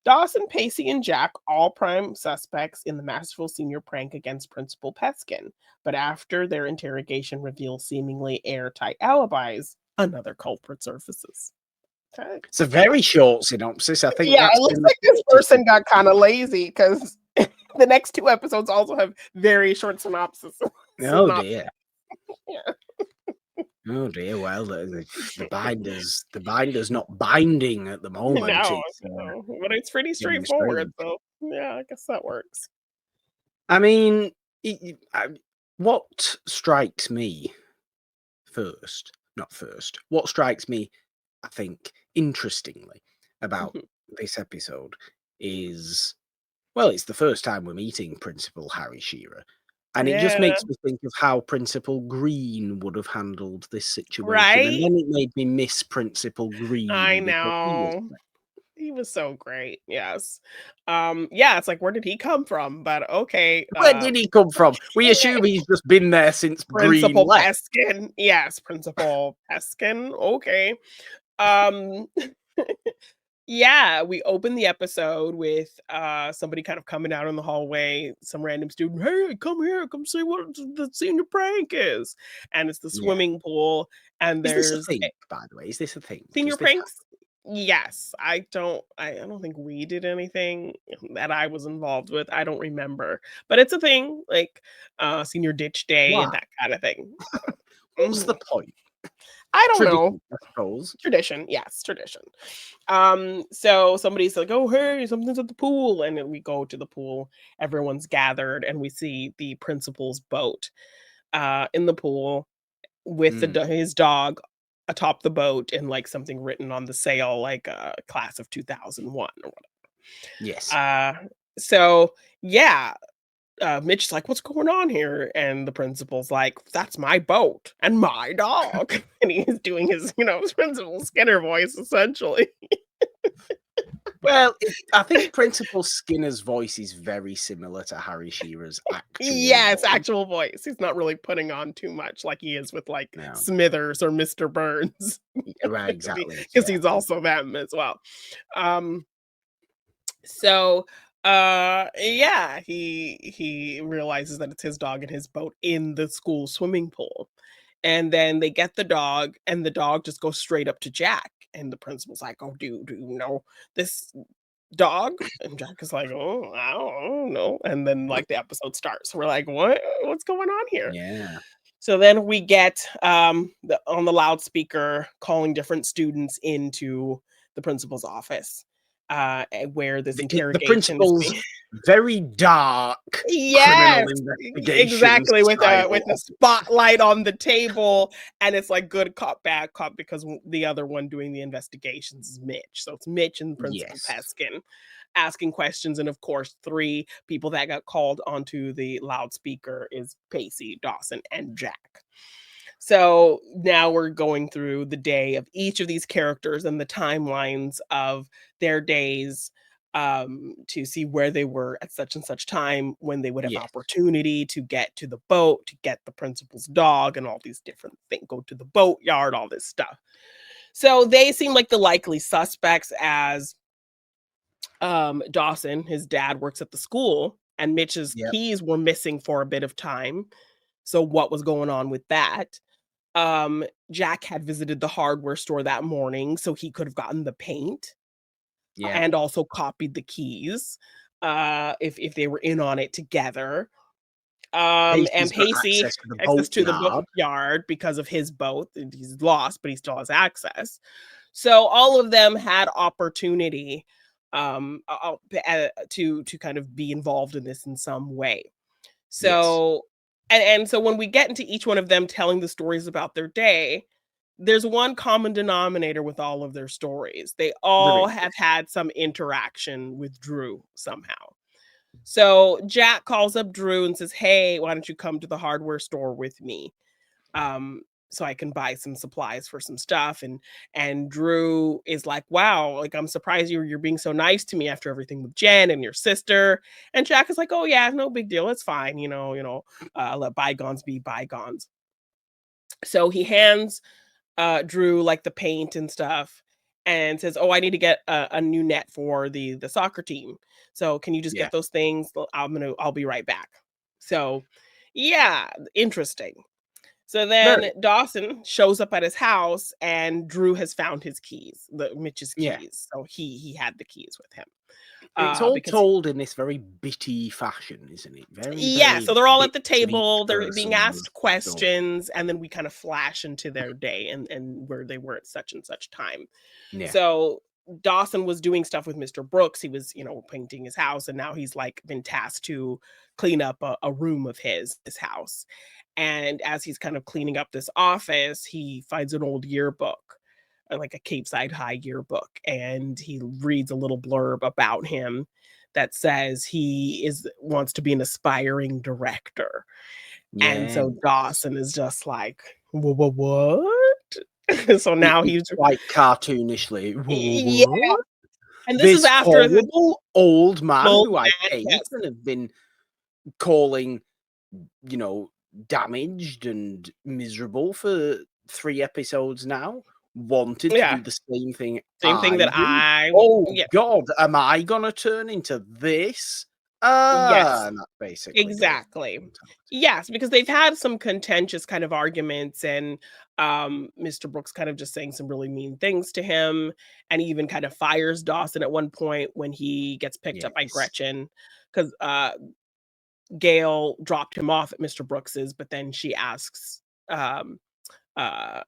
Dawson, Pacey, and Jack, all prime suspects in the masterful senior prank against Principal Peskin. But after their interrogation reveals seemingly airtight alibis, another culprit surfaces. Okay. It's a very short synopsis. I think Yeah, that's it looks been like this person got kind of lazy because the next two episodes also have very short synopses. Oh dear. Yeah. Oh dear. Well, the binder's not binding at the moment. No, It's no, but it's pretty getting straightforward. strange. So yeah, I guess that works. I mean, what strikes me what strikes me, I think, interestingly about Mhm. this episode is, well, it's the first time we're meeting Principal Harry Shearer. And it just Yeah, makes me think of how Principal Green would have handled this situation. And right. then it made me miss Principal I Green because he was know. great. He was so great. Yes. Yeah, it's like, where did he come from? But okay, Where did he come from? We assume he's just been there since Green Principal left. Peskin. Yes, Principal Peskin. Okay. Um yeah, we open the episode with somebody kind of coming out in the hallway, some random student, hey, come here, come see what the senior prank is. And it's the Yeah. swimming pool, and Is this a there's thing, by the way? Is this a thing? senior Does this pranks. happen? Yes, I don't think we did anything that I was involved with. I don't remember. But it's a thing, like senior ditch day Why? and that kind of thing. What's the Mhm. point? I don't know. Tradition, I suppose. Tradition, yes, tradition. So somebody's like, "Oh, hey, something's at the pool," and then we go to the pool. Everyone's gathered, and we see the principal's boat in the pool with Mm, his dog atop the boat and like something written on the sail, like class of 2001 or yes. whatever. So yeah, Mitch's like, "What's going on here?" And the principal's like, "That's my boat and my dog," and he's doing his, Principal Skinner voice essentially. Well, I think Principal Skinner's voice is very similar to Harry Shearer's actual Yes, voice. actual voice. He's not really putting on too much like he is with, like, No. Smithers or Mr. Burns, Right, exactly. because Yeah. he's also them as well. Um, so, yeah, he realizes that it's his dog and his boat in the school swimming pool, and then they get the dog, and the dog just goes straight up to Jack, and the principal's like, "Oh, do you know this dog?" And Jack is like, "Oh, I don't know." And then like the episode starts. We're like, what's going on here? Yeah. So then we get on the loudspeaker calling different students into the principal's office, where this The interrogation is principal's being very dark criminal Yes, investigation exactly, with a style. spotlight on the table, and it's like good cop, bad cop, because the other one doing the investigations is Mitch. So it's Mitch and Principal Yes. Peskin asking questions, and of course, 3 people that got called onto the loudspeaker is Pacey, Dawson, and Jack. So now we're going through the day of each of these characters and the timelines of their days, to see where they were at such and such time when they would have Yes. opportunity to get to the boat, to get the principal's dog, and all these different things, go to the boatyard, all this stuff. So they seem like the likely suspects, as Dawson, his dad, works at the school, and Mitch's Yep. keys were missing for a bit of time. So what was going on with that? Jack had visited the hardware store that morning, so he could have gotten the paint, Yeah. and also copied the keys, if they were in on it together. And Pacey's got Pacey access to the access to the boatyard. boatyard because of his boat, and he's lost, but he still has access. So all of them had opportunity, to kind of be involved in this in some way. Yes. So and so when we get into each one of them telling the stories about their day, there's one common denominator with all of their stories. They There all is, have yes. had some interaction with Drew somehow. So Jack calls up Drew and says, "Hey, why don't you come to the hardware store with me? So I can buy some supplies for some stuff." And Drew is like, "Wow, like I'm surprised you're being so nice to me after everything with Jen and your sister." And Jack is like, "Oh yeah, no big deal. It's fine, let bygones be bygones." So he hands Drew like the paint and stuff, and says, "Oh, I need to get a new net for the soccer team. So can you just Yeah. get those things? I'll be right back." So yeah, interesting. So then Very. Dawson shows up at his house, and Drew has found his keys, the Mitch's Yeah. keys. So he had the keys with him. It's all Because told in this very bitty fashion, isn't it? Very, Yeah, very so they're all at bits the of each table, they're being person's asked story. questions, and then we kind of flash into their day and where they were at such and such time. Yeah. So Dawson was doing stuff with Mr. Brooks. He was, painting his house, and now he's like been tasked to clean up a room of his house. And as he's kind of cleaning up this office, he finds an old yearbook, like a Capeside High yearbook, and he reads a little blurb about him that says he is wants to be an aspiring director. And Yeah. so Dawson is just like, What?" So now It's he's quite cartoonishly, yeah, "What? and this is This after the horrible old man old who I man, hate yes. and have been calling, you know, damaged and miserable for 3 episodes now, wanted to Yeah, do the same thing same thing that I do. I Oh yeah. god, am I gonna turn into this?" Yes. And that's basically Dawson's Exactly. mentality. Yes, because they've had some contentious kind of arguments and Mr. Brooks kind of just saying some really mean things to him, and he even kind of fires Dawson at one point when he gets picked up by Yes. Gretchen because Gail dropped him off at Mr. Brooks's, but then she asks um uh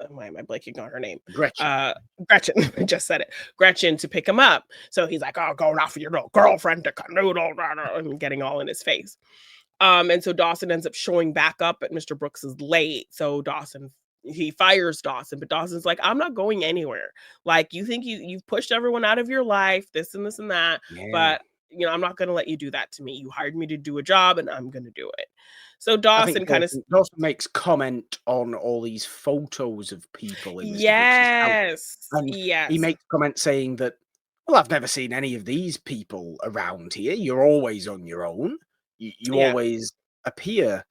why am I blanking on her name? Gretchen. Uh Gretchen, I just said it. Gretchen to pick him up. So he's like, "Oh, going off with your little girlfriend to canoodle," and getting all in his face. And so Dawson ends up showing back up at Mr. Brooks's late. So Dawson he fires Dawson, but Dawson's like, "I'm not going anywhere. Like, you think you've pushed everyone out of your life, this and this and that, Yeah. but I'm not gonna let you do that to me. You hired me to do a job and I'm gonna do it." So I think Dawson kind of Dawson makes comment on all these photos of people in Mr. Brooks's house, yes. and he Yes. makes comment saying that, "Well, I've never seen any of these people around here. You're always on your own. You Yeah. always appear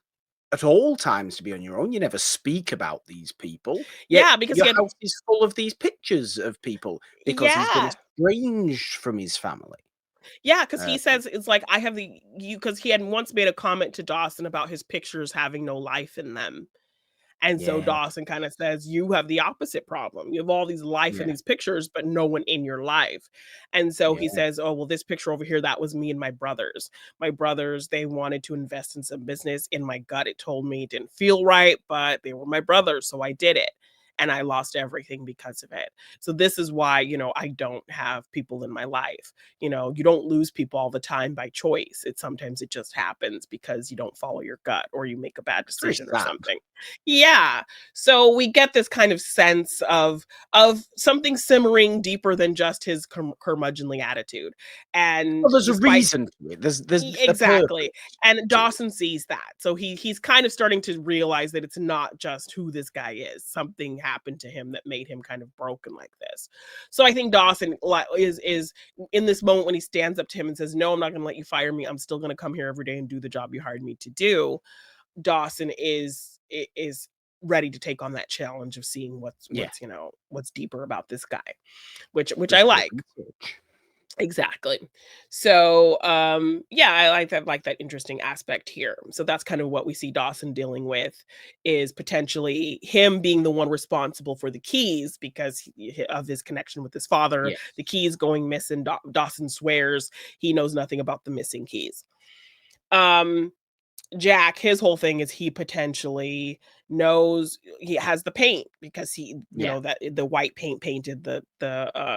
at all times to be on your own. You never speak about these people, yet Yeah, because your he had house is full of these pictures of people because he's been yeah. estranged from his family." Yeah, because Uh, he says it's like, "I have the you," because he had once made a comment to Dawson about his pictures having no life in them. And so yeah, Dawson kind of says, "You have the opposite problem. You have all these life in yeah, these pictures, but no one in your life." And so he yeah. says, "Oh, well, this picture over here, that was me and my brothers. My brothers, they wanted to invest in some business. In my gut, it told me it didn't feel right, but they were my brothers, so I did it. And I lost everything because of it. So this is why, I don't have people in my life. You don't lose people all the time by choice. Sometimes it just happens because you don't follow your gut or you make a bad It's very decision or sad. something." Yeah. So we get this kind of sense of something simmering deeper than just his curmudgeonly attitude. Well, And there's a despite reason to it. There's a exactly. purpose And to it. Dawson sees that. So he's kind of starting to realize that it's not just who this guy is. Something happened to him that made him kind of broken like this. So I think Dawson is in this moment when he stands up to him and says, "No, I'm not going to let you fire me. I'm still going to come here every day and do the job you hired me to do." Dawson is ready to take on that challenge of seeing what's Yeah, what's deeper about this guy, which does I the like. research. Exactly. So yeah, I like that interesting aspect here. So that's kind of what we see Dawson dealing with is potentially him being the one responsible for the keys because of his connection with his father. Yeah, The keys going missing. Dawson swears he knows nothing about the missing keys. Um Jack, his whole thing is he potentially knows he has the paint because he, yeah, that the white paint painted the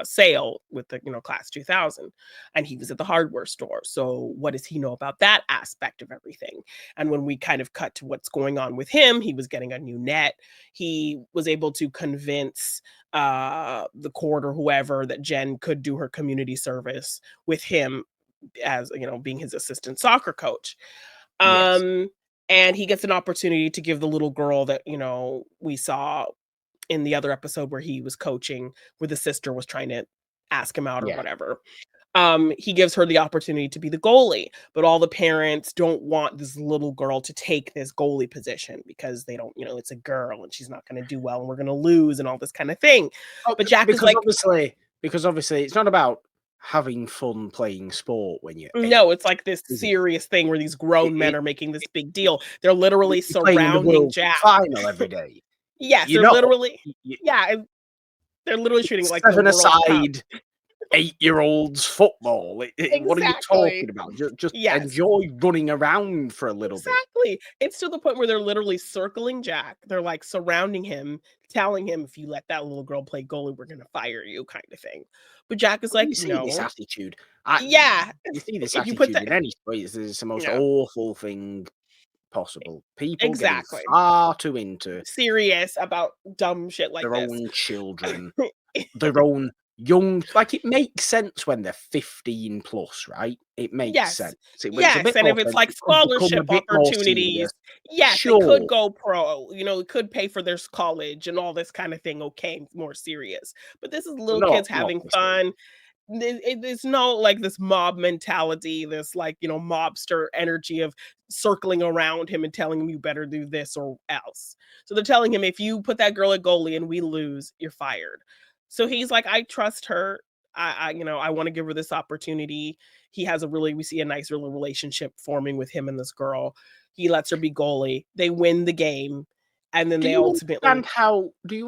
sale with the, class 2000, and he was at the hardware store. So what does he know about that aspect of everything? And when we kind of cut to what's going on with him, he was getting a new net. He was able to convince the court or whoever that Jen could do her community service with him as, being his assistant soccer coach. yes, um, and he gets an opportunity to give the little girl that, we saw in the other episode where he was coaching, where the sister was trying to ask him out or yeah. whatever. He gives her the opportunity to be the goalie, but all the parents don't want this little girl to take this goalie position because they don't, it's a girl and she's not going to do well and we're going to lose and all this kind of thing. Oh, But Jack is because like, obviously it's not about having fun playing sport when you're 8, no, it's like this is it? serious thing where these grown men It are making this big deal. They're literally you're playing in the surrounding World Cup Jack. final every day. Yes, You they're know, literally y yeah, and they're literally treating it it's like the World Cup. 7-a-side 8-year-olds football. What are you Exactly. talking about? Just Yes, enjoy running around for a little bit. exactly. It's to the point where they're literally circling Jack. They're, like, surrounding him, telling him, "If you let that little girl play goalie, we're gonna fire you," kind of thing. But Jack is Well, like, you see this "No." attitude. Yeah. You see this If you put attitude that in any sport. It's the most yeah, awful thing possible. People getting exactly. far too into Serious about dumb shit like their this. own children, their own young. Like it makes sense when they're 15 plus, right? It makes Yes. sense. When it's a Yes, bit and more if it's sense, like it could become a scholarship bit more serious. opportunities, yes, they could Sure, go pro, it could pay for their college and all this kind of thing, okay, more serious. But this is but little kids not having this age. fun. It's no like this mob mentality, this like, mobster energy of circling around him and telling him you better do this or else. So they're telling him if you put that girl at goalie and we lose, you're fired. So he's like, I trust her. I want to give her this opportunity. We see a nice little relationship forming with him and this girl. He lets her be goalie. They win the game, and then Do they you ultimately.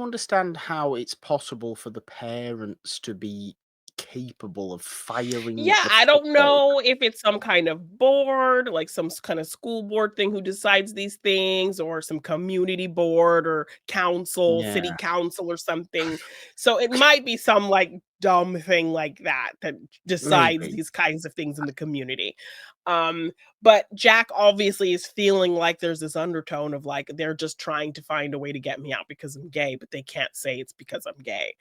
understand how it's possible for the parents to be capable of firing Yeah, the I don't footballer? know if it's some kind of board, like some kind of school board thing who decides these things, or some community board or council, city Yeah, council or something. So it might be some like dumb thing like that that decides maybe. these kinds of things in the community. Um, but Jack obviously is feeling like there's this undertone of like they're just trying to find a way to get me out because I'm gay, but they can't say it's because I'm gay.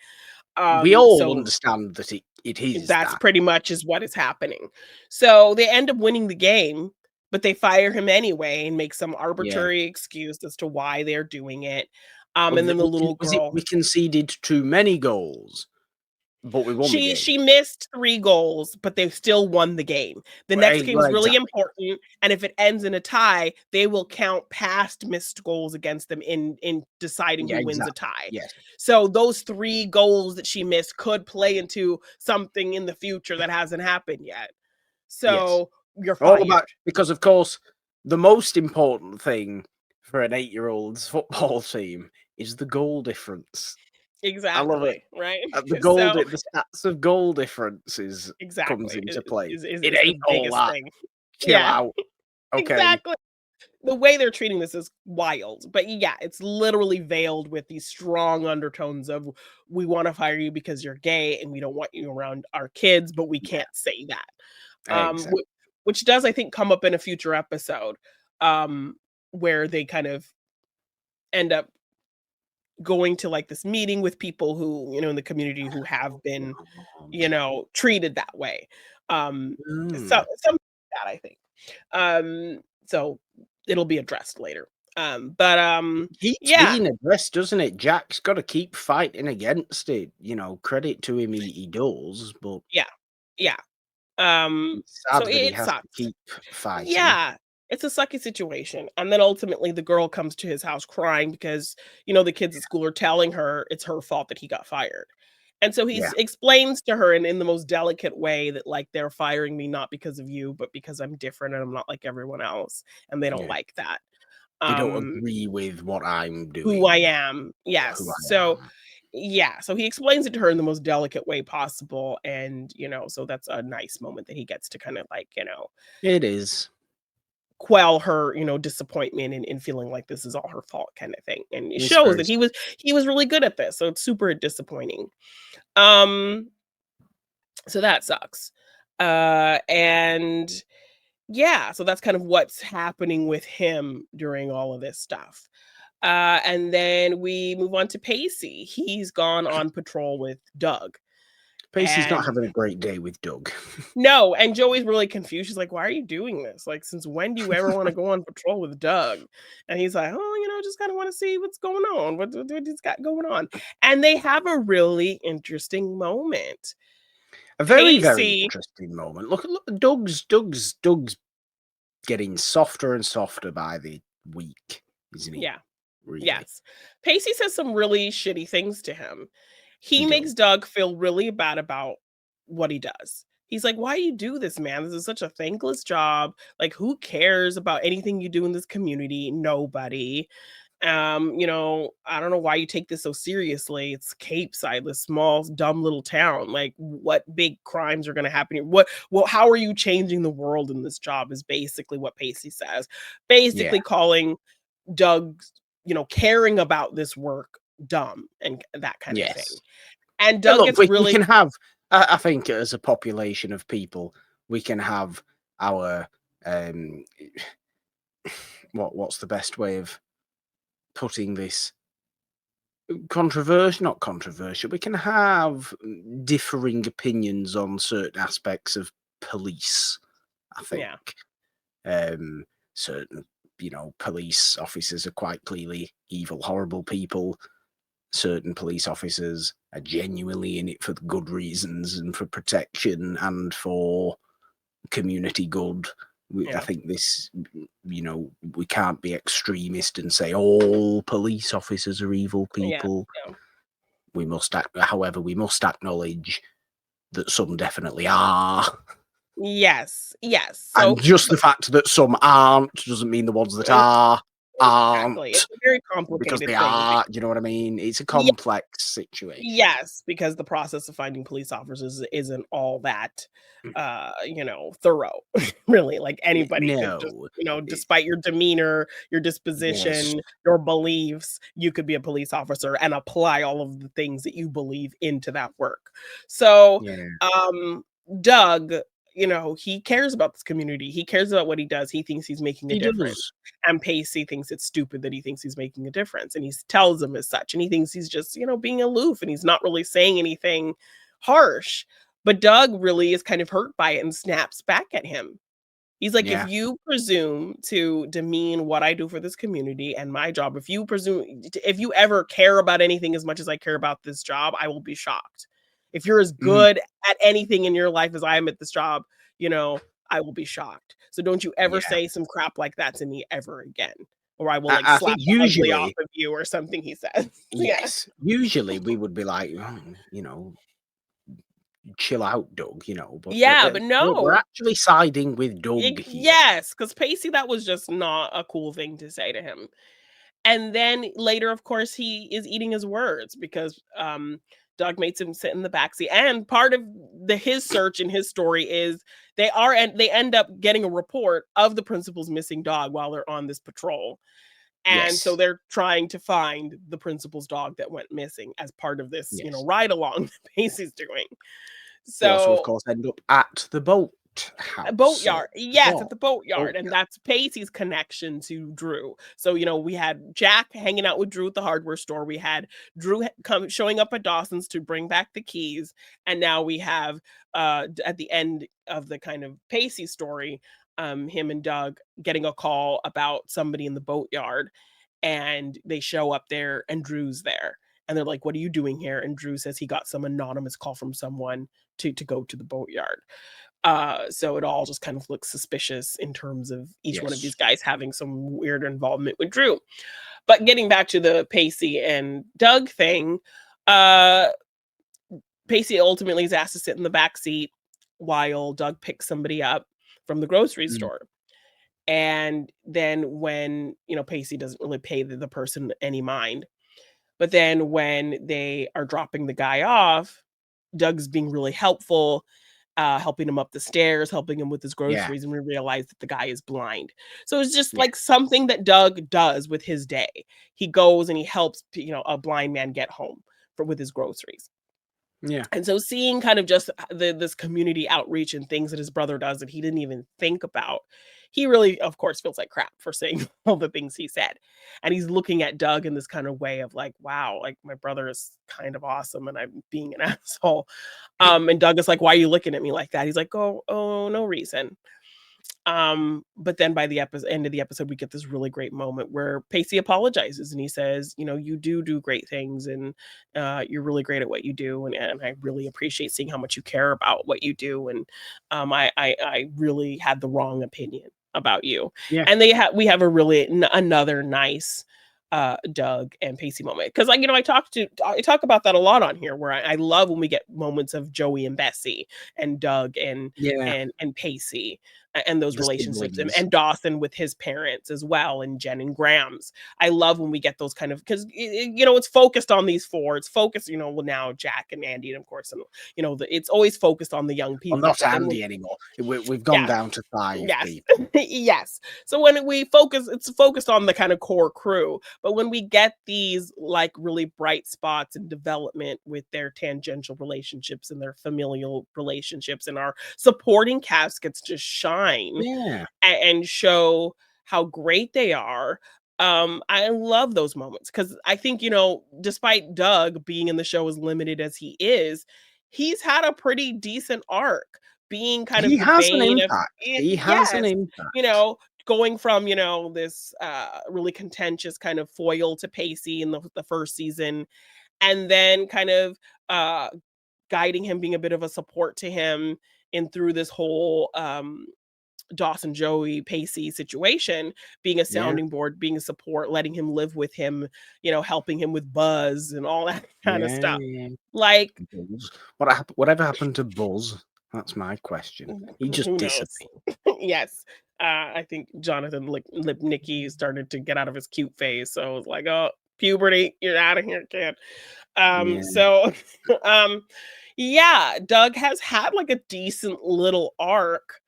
We all So understand that it is that's that. pretty much is what is happening. So they end up winning the game, but they fire him anyway and make some Yeah. arbitrary excuse as to why they're doing it. Well, And then the little was it girl, we conceded too many goals, but we won the game? she missed 3 goals, but they still won the game. The next Well, game's really exactly. important, and if it ends in a tie, they will count past missed goals against them in deciding Yeah, who wins a exactly. tie. Yes. So those 3 goals that she missed could play into something in the future that hasn't happened yet. Yes. So you're All about fired. because, of course, the most important thing for an 8-year-old's football team is the goal difference. I love it. Exactly, right? The stats of goal differences comes Exactly, into play. It is the ain't all biggest that. thing. Chill Yeah, out, okay? exactly. The way they're treating this is wild, but yeah, it's literally veiled with these strong undertones of, "We wanna fire you because you're gay, and we don't want you around our kids, but we Yeah, can't say that." exactly. Which does, I think, come up in a future episode, um, where they kind of end up going to, like, this meeting with people who, in the community who have been, treated that way. Um, so Mm. something like that, I think. So it'll be addressed later. But, Keeps yeah, being addressed, doesn't it? Jack's gotta keep fighting against it, credit to him, he does, but yeah, yeah. Um, it's so sad that he it has to sucks. keep fighting. Yeah, it's a sucky situation, and then ultimately the girl comes to his house crying because, the kids at school are telling her it's her fault that he got fired. And so Yeah, he's explains to her in the most delicate way that, like, "They're firing me not because of you, but because I'm different and I'm not like everyone else, and they don't yeah. like that." They don't Um, agree with what I'm who I doing, am. who Yes. I So, am. yeah, so he explains it to her in the most delicate way possible, and, so that's a nice moment that he gets to kind of, like, It is. quell her, disappointment in feeling like this is all her fault kind of thing. And it It's shows very that sweet. he was really good at this. So it's super disappointing. Um, so that sucks. And yeah, so that's kind of what's happening with him during all of this stuff. And then we move on to Pacey. He's gone on patrol with Doug. Pacey's not And having a great day with Doug. no, and Joey's really confused. She's like, "Why are you doing this? Like, since when do you ever wanna go on patrol with Doug?" And he's like, "Oh, just kinda wanna see what's going on. What he's got going on." And they have a really interesting moment. A very, very Pacey interesting moment. Look, Doug's getting softer and softer by the week, isn't he? Yeah, Really, yes. Pacey says some really shitty things to him. he He does. makes Doug feel really bad about what he does. He's like, "Why do you do this, man? This is such a thankless job. Like, who cares about anything you do in this community? Nobody. I don't know why you take this so seriously. It's Capeside, this small, dumb little town. Like, what big crimes are gonna happen here? How are you changing the world in this job?" Is basically what Pacey says. Yeah. Basically calling Doug's, caring about this work dumb and that kind of thing. Yes. And Yeah, Doug look, gets we really. can have. I think as a population of people, we can have our um. What's the best way of putting this? Controversial, not controversial. We can have differing opinions on certain aspects of police. I think Yeah, um, certain, police officers are quite clearly evil, horrible people. Certain police officers are genuinely in it for good reasons and for protection and for community good. I yeah, think we can't be extremist and say all police officers are evil yeah, people. yeah, We must acknowledge that some definitely are. Yes, yes. And So, just but the fact that some aren't doesn't mean the ones that are exactly, it's aren't a very because complicated they thing. are. You know what I mean? It's a complex situation. Yes, because the process of finding police officers isn't all that, thorough, really. Like anybody could just, No. It- despite your demeanor, your yes. disposition, your beliefs, you could be a police officer and apply all of the things that you believe into that work. So, Yeah. um, Doug, he cares about this community. He cares about what he does. He thinks he's making a He difference. does. And Pacey thinks it's stupid that he thinks he's making a difference, and he tells him as such, and he thinks he's just, being aloof, and he's not really saying anything harsh. But Doug really is kind of hurt by it and snaps back at him. He's like, if Yeah. you presume to demean what I do for this community and my job, if you ever care about anything as much as I care about this job, I will be shocked. If you're as Mm, good at anything in your life as I am at this job, you know, I will be shocked. So don't you ever yeah. say some crap like that to me ever again, or I will like I think slap the ugly off usually, of you or something, he says. Yeah. yes, usually we would be like, "Oh, chill out, Doug, but Yeah, but we're no. actually siding with Doug here. Yes, because Pacey, that was just not a cool thing to say to him. And then later, of course, he is eating his words because Doug makes him sit in the backseat. And part of his search in his story is they end up getting a report of the principal's missing dog while they're on this patrol. And so Yes, they're trying to find the principal's dog that went missing as part of this, yes. ride along that Pacey's doing. They also, of So course, end up at the boat a house or boatyard. Yes, at what? the boatyard, and Boatyard. that's Pacey's connection to Drew. So, we had Jack hanging out with Drew at the hardware store. We had Drew come showing up at Dawson's to bring back the keys, and now we have at the end of the kind of Pacey story, him and Doug getting a call about somebody in the boatyard, and they show up there, and Drew's there. And they're like, "What are you doing here?" And Drew says he got some anonymous call from someone to go to the boatyard. So it all just kind of looks suspicious in terms of each one of these Yes. guys having some weird involvement with Drew. But getting back to the Pacey and Doug thing, uh, Pacey ultimately is asked to sit in the back seat while Doug picks somebody up from the grocery Mm, store. And then when, Pacey doesn't really pay the person any mind. But then when they are dropping the guy off, Doug's being really helpful, helping him up the stairs, helping him with his yeah, groceries, and we realize that the guy is blind. So it's just yeah, like something that Doug does with his day. He goes and he helps, a blind man get home with his groceries. yeah. And so seeing kind of just this community outreach and things that his brother does that he didn't even think about, he really, of course, feels like crap for saying all the things he said. And he's looking at Doug in this kind of way of like, wow, like my brother is kind of awesome and I'm being an asshole. And Doug is like, why are you looking at me like that? He's like, oh, no reason. But then by the end of the episode, we get this really great moment where Pacey apologizes and he says, you do great things and you're really great at what you do. And I really appreciate seeing how much you care about what you do. And I really had the wrong opinion about you. Yeah. And we have a really another nice Doug and Pacey moment. Because I talk about that a lot on here where I love when we get moments of Joey and Bessie and Doug Yeah. and Pacey and those The relationships siblings. and Dawson with his parents as well and Jen and Graham's. I love when we get those kind of because it's focused on these four. It's focused, well now Jack and Andie and of course and it's always focused on the young Well, people. not But then when Andy anymore. We've gone yeah, down to 5 yes. people. Yes. So when we focus, it's focused on the kind of core crew. But when we get these like really bright spots and development with their tangential relationships and their familial relationships and our supporting cast gets to shine Yeah. and show how great they are. I love those moments because I think, despite Doug being in the show as limited as he is, he's had a pretty decent arc being kind He of the has an bane of impact. He has an yes, impact. going from, this really contentious kind of foil to Pacey in the first season, and then kind of uh guiding him, being a bit of a support to him in through this whole Dawson, Joey, Pacey situation, being a Yeah, sounding board, being a support, letting him live with him, helping him with Buzz and all that kind of yeah, stuff. yeah. Like, Buzz. Whatever happened to Buzz? That's my question. He just who knows? disappeared. Yes. I think Jonathan Lipnicki started to get out of his cute phase. So it was like, oh, puberty, you're out of here, kid. Yeah, So yeah, Doug has had like a decent little arc,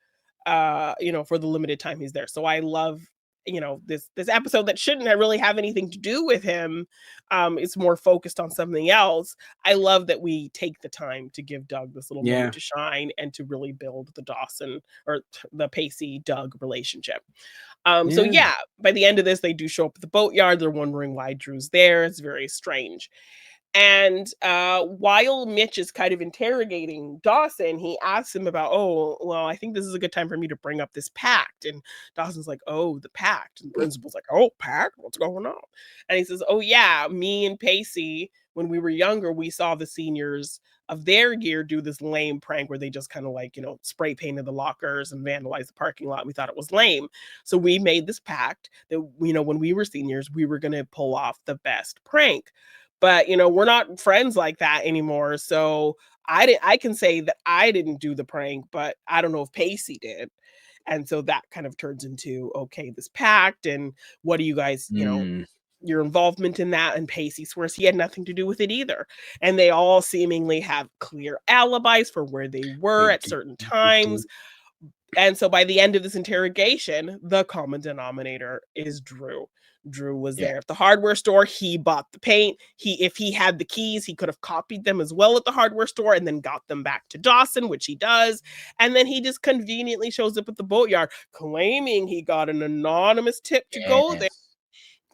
for the limited time he's there. So I love, this episode that shouldn't really have anything to do with him. It's more focused on something else. I love that we take the time to give Doug this little yeah, moment to shine and to really build the Dawson or the Pacey Doug relationship. So yeah. yeah, by the end of this, they do show up at the boatyard. They're wondering why Drew's there. It's very strange. And while Mitch is kind of interrogating Dawson, he asks him about, oh, well, I think this is a good time for me to bring up this pact. And Dawson's like, oh, the pact. And the principal's like, oh, pact? What's going on? And he says, oh, yeah, me and Pacey, when we were younger, we saw the seniors of their year do this lame prank where they just kind of like, spray painted the lockers and vandalized the parking lot. We thought it was lame. So we made this pact that, when we were seniors, we were going to pull off the best prank. But, we're not friends like that anymore. So I can say that I didn't do the prank, but I don't know if Pacey did. And so that kind of turns into, okay, this pact and what do you guys, Mm. your involvement in that. And Pacey swears he had nothing to do with it either. And they all seemingly have clear alibis for where they were They at do, certain they do. times. And so by the end of this interrogation, the common denominator is Drew. Drew was Yeah, there at the hardware store. He bought the paint. If he had the keys, he could have copied them as well at the hardware store and then got them back to Dawson, which he does. And then he just conveniently shows up at the boatyard claiming he got an anonymous tip to go there.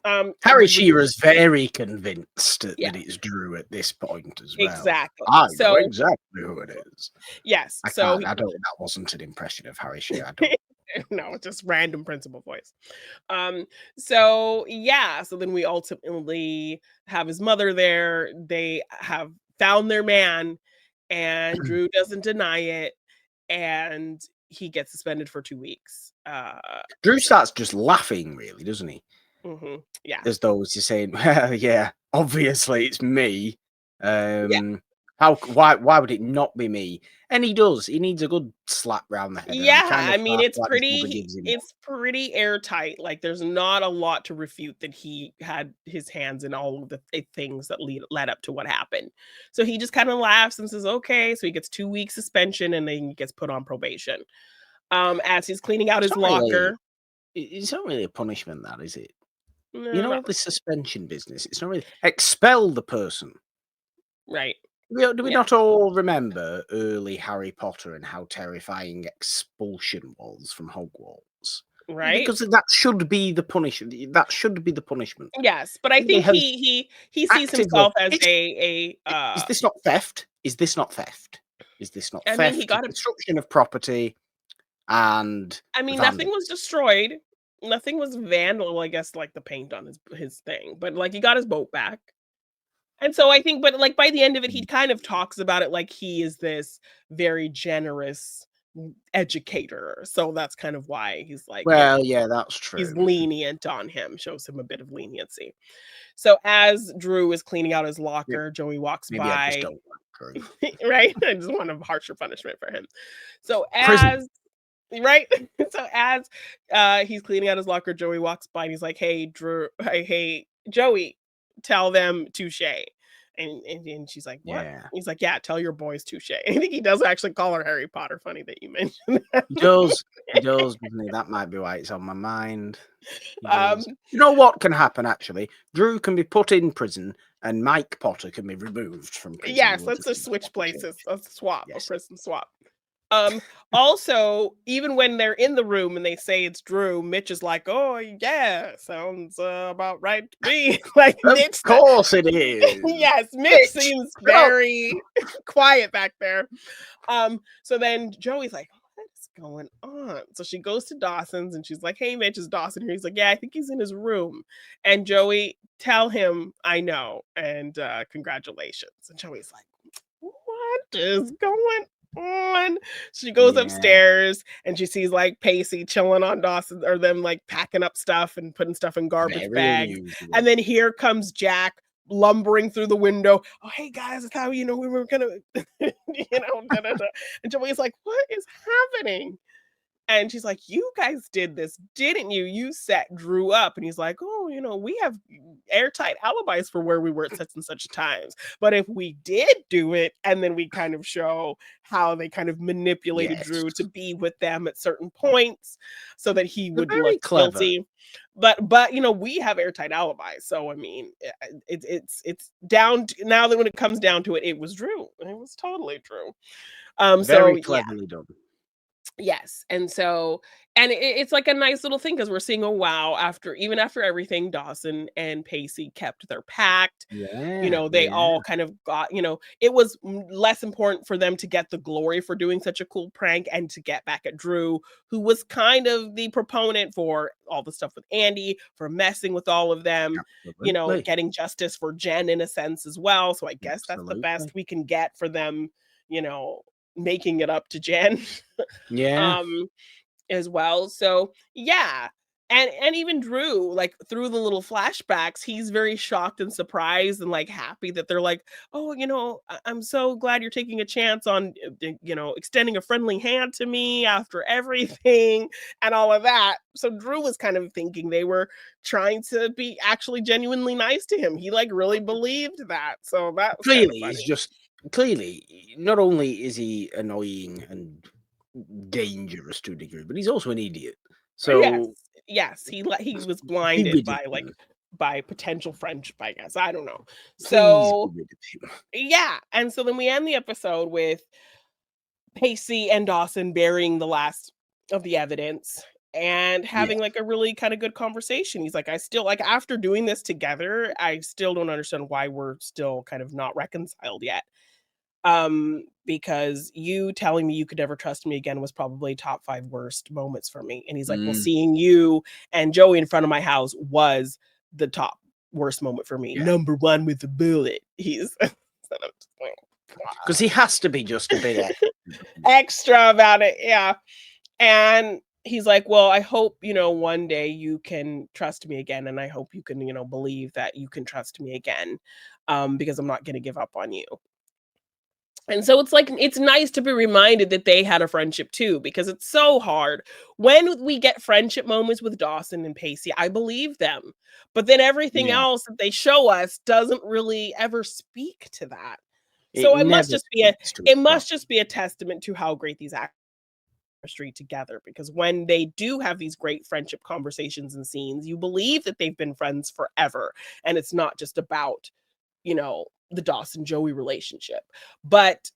yes. Harry Which was Shearer is very convinced yeah, that it's Drew at this point as well. exactly. I know So exactly who it is. yes, I so can't. I don't. That wasn't an impression of Harry Shearer. I don't. no, it's just random principal voice. So yeah, so then we ultimately have his mother there. They have found their man, and Drew doesn't deny it, and he gets suspended for 2 weeks. Drew starts just laughing, really, doesn't he? Yeah. As though he's saying, "Well, yeah, obviously it's me. Yeah. Why would it not be me?" And he does. He needs a good slap round the head, and I'm Yeah, kind of I mean, glad his mother gives him one. it's pretty airtight. Like, there's not a lot to refute that he had his hands in all of the things that led up to what happened. So he just kind of laughs and says, "Okay." So he gets 2 weeks suspension, and then he gets put on probation. As he's cleaning out It's his not really. locker. It's not really a punishment, that is it? You No, know, not the suspension business. It's not really expel the person. right. Do we Yeah, not all remember early Harry Potter and how terrifying expulsion was from Hogwarts? right. Because that should be the punishment. That should be the punishment. Yes, but I Somebody think has he sees actively. himself as Is this not theft? Is this not theft? Is this not I mean, he theft, got a destruction of property, and I mean, nothing was vandalism? destroyed. Nothing was vandal, I guess, like the paint on his thing, but like he got his boat back. And so I think, but like by the end of it, he Mm. kind of talks about it like he is this very generous educator. So that's kind of why he's like, Well, yeah, that's he's true. lenient on him, shows him a bit of leniency. So as Drew is cleaning out his Yeah, locker, Joey walks maybe I just by, don't like Drew. right? I just want a harsher punishment for him. So Prison. as right? So as he's cleaning out his locker, Joey walks by and he's like, "Hey, Drew, hey, Joey, tell them touche." And she's like, "What?" Yeah. He's like, "Yeah, tell your boys touche." I think he does actually call her Harry Potter. Funny that you mentioned that. He does. He does, doesn't he? That might be why it's on my mind. He um, does. You know what can happen, actually? Drew can be put in prison and Mike Potter can be removed from prison. yes, We'll let's just just do switch that change. places. Let's swap a Yes. prison swap. Also, even when they're in the room and they say it's Drew, Mitch is like, "Oh yeah, sounds about right to me." Like Of Mitch, course it is. yes, Mitch Bitch. seems No. very quiet back there. So then Joey's like, "What's going on?" So she goes to Dawson's and she's like, "Hey, Mitch, is Dawson here?" He's like, "Yeah, I think he's in his room." And Joey, tell him I know, and congratulations. And Joey's like, "What is going on. She goes Yeah. upstairs and she sees like Pacey chilling on Dawson or them like packing up stuff and putting stuff in garbage Very bags. unusual. And then here comes Jack lumbering through the window. Oh, hey guys, it's how we were gonna, da, da, da. And Joey's like, what is happening? And she's like, "You guys did this, didn't you? You set Drew up." And he's like, "Oh, we have airtight alibis for where we were at such and such times. But if we did do it, and then we kind of show how they kind of manipulated Yes. Drew to be with them at certain points so that he They're would very look clever. guilty. But we have airtight alibis. So I mean, it's down to, now that when it comes down to it, it was Drew. It was totally Drew. So Very yeah. cleverly done. Yes, and so it's like a nice little thing because we're seeing a wow even after everything, Dawson and Pacey kept their pact. Yeah, They yeah, all kind of got, it was less important for them to get the glory for doing such a cool prank and to get back at Drew, who was kind of the proponent for all the stuff with Andie, for messing with all of them, absolutely. getting justice for Jen in a sense as well. So I guess that's the best Absolutely. we can get for them, you know, making it up to Jen. Yeah. um as well. So yeah. And even Drew, like through the little flashbacks, he's very shocked and surprised and like happy that they're like, oh, I'm so glad you're taking a chance on, extending a friendly hand to me after everything and all of that. So Drew was kind of thinking they were trying to be actually genuinely nice to him. He like really believed that. So that was kind of funny. Clearly, not only is he annoying and dangerous to a degree, but he's also an idiot. Yes, So yes, he was blinded be rid of by, like him. by potential friendship, I guess, I don't know. Please be So, rid of him. yeah, and so then we end the episode with Pacey and Dawson burying the last of the evidence and Yeah. having, like, a really kinda good conversation. He's like, "I still like, after doing this together, I still don't understand why we're still kind of not reconciled yet." Because you telling me you could never trust me again was probably top 5 worst moments for me. And he's like, well, Mm, seeing you and Joey in front of my house was the top worst moment for me. yeah. Number 1 with the bullet. He's so I'm just like, Because he has to be just a bit extra about it. Yeah. And he's like, well, I hope, one day you can trust me again. And I hope you can, believe that you can trust me again. Because I'm not going to give up on you. And so it's like it's nice to be reminded that they had a friendship too, because it's so hard. When we get friendship moments with Dawson and Pacey, I believe them. But then everything Yeah. else that they show us doesn't really ever speak to that. It So never speaks to it it must just properly. be a testament to how great these actors are together, because when they do have these great friendship conversations and scenes, you believe that they've been friends forever and it's not just about, the Dawson Joey relationship. But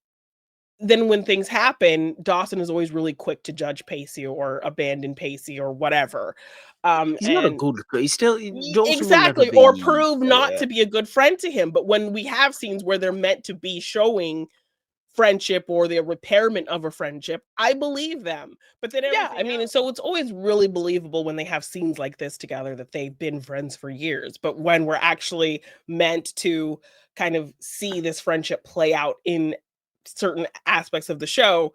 then when things happen, Dawson is always really quick to judge Pacey or abandon Pacey or whatever. He's not a And good. He's still. Dawson will never exactly, or be. prove not to be a good friend to him. But when we have scenes where they're meant to be showing friendship or the repairment of a friendship, I believe them. But then yeah, I mean, and so it's always really believable when they have scenes like this together that they've been friends for years. But when we're actually meant to kind of see this friendship play out in certain aspects of the show,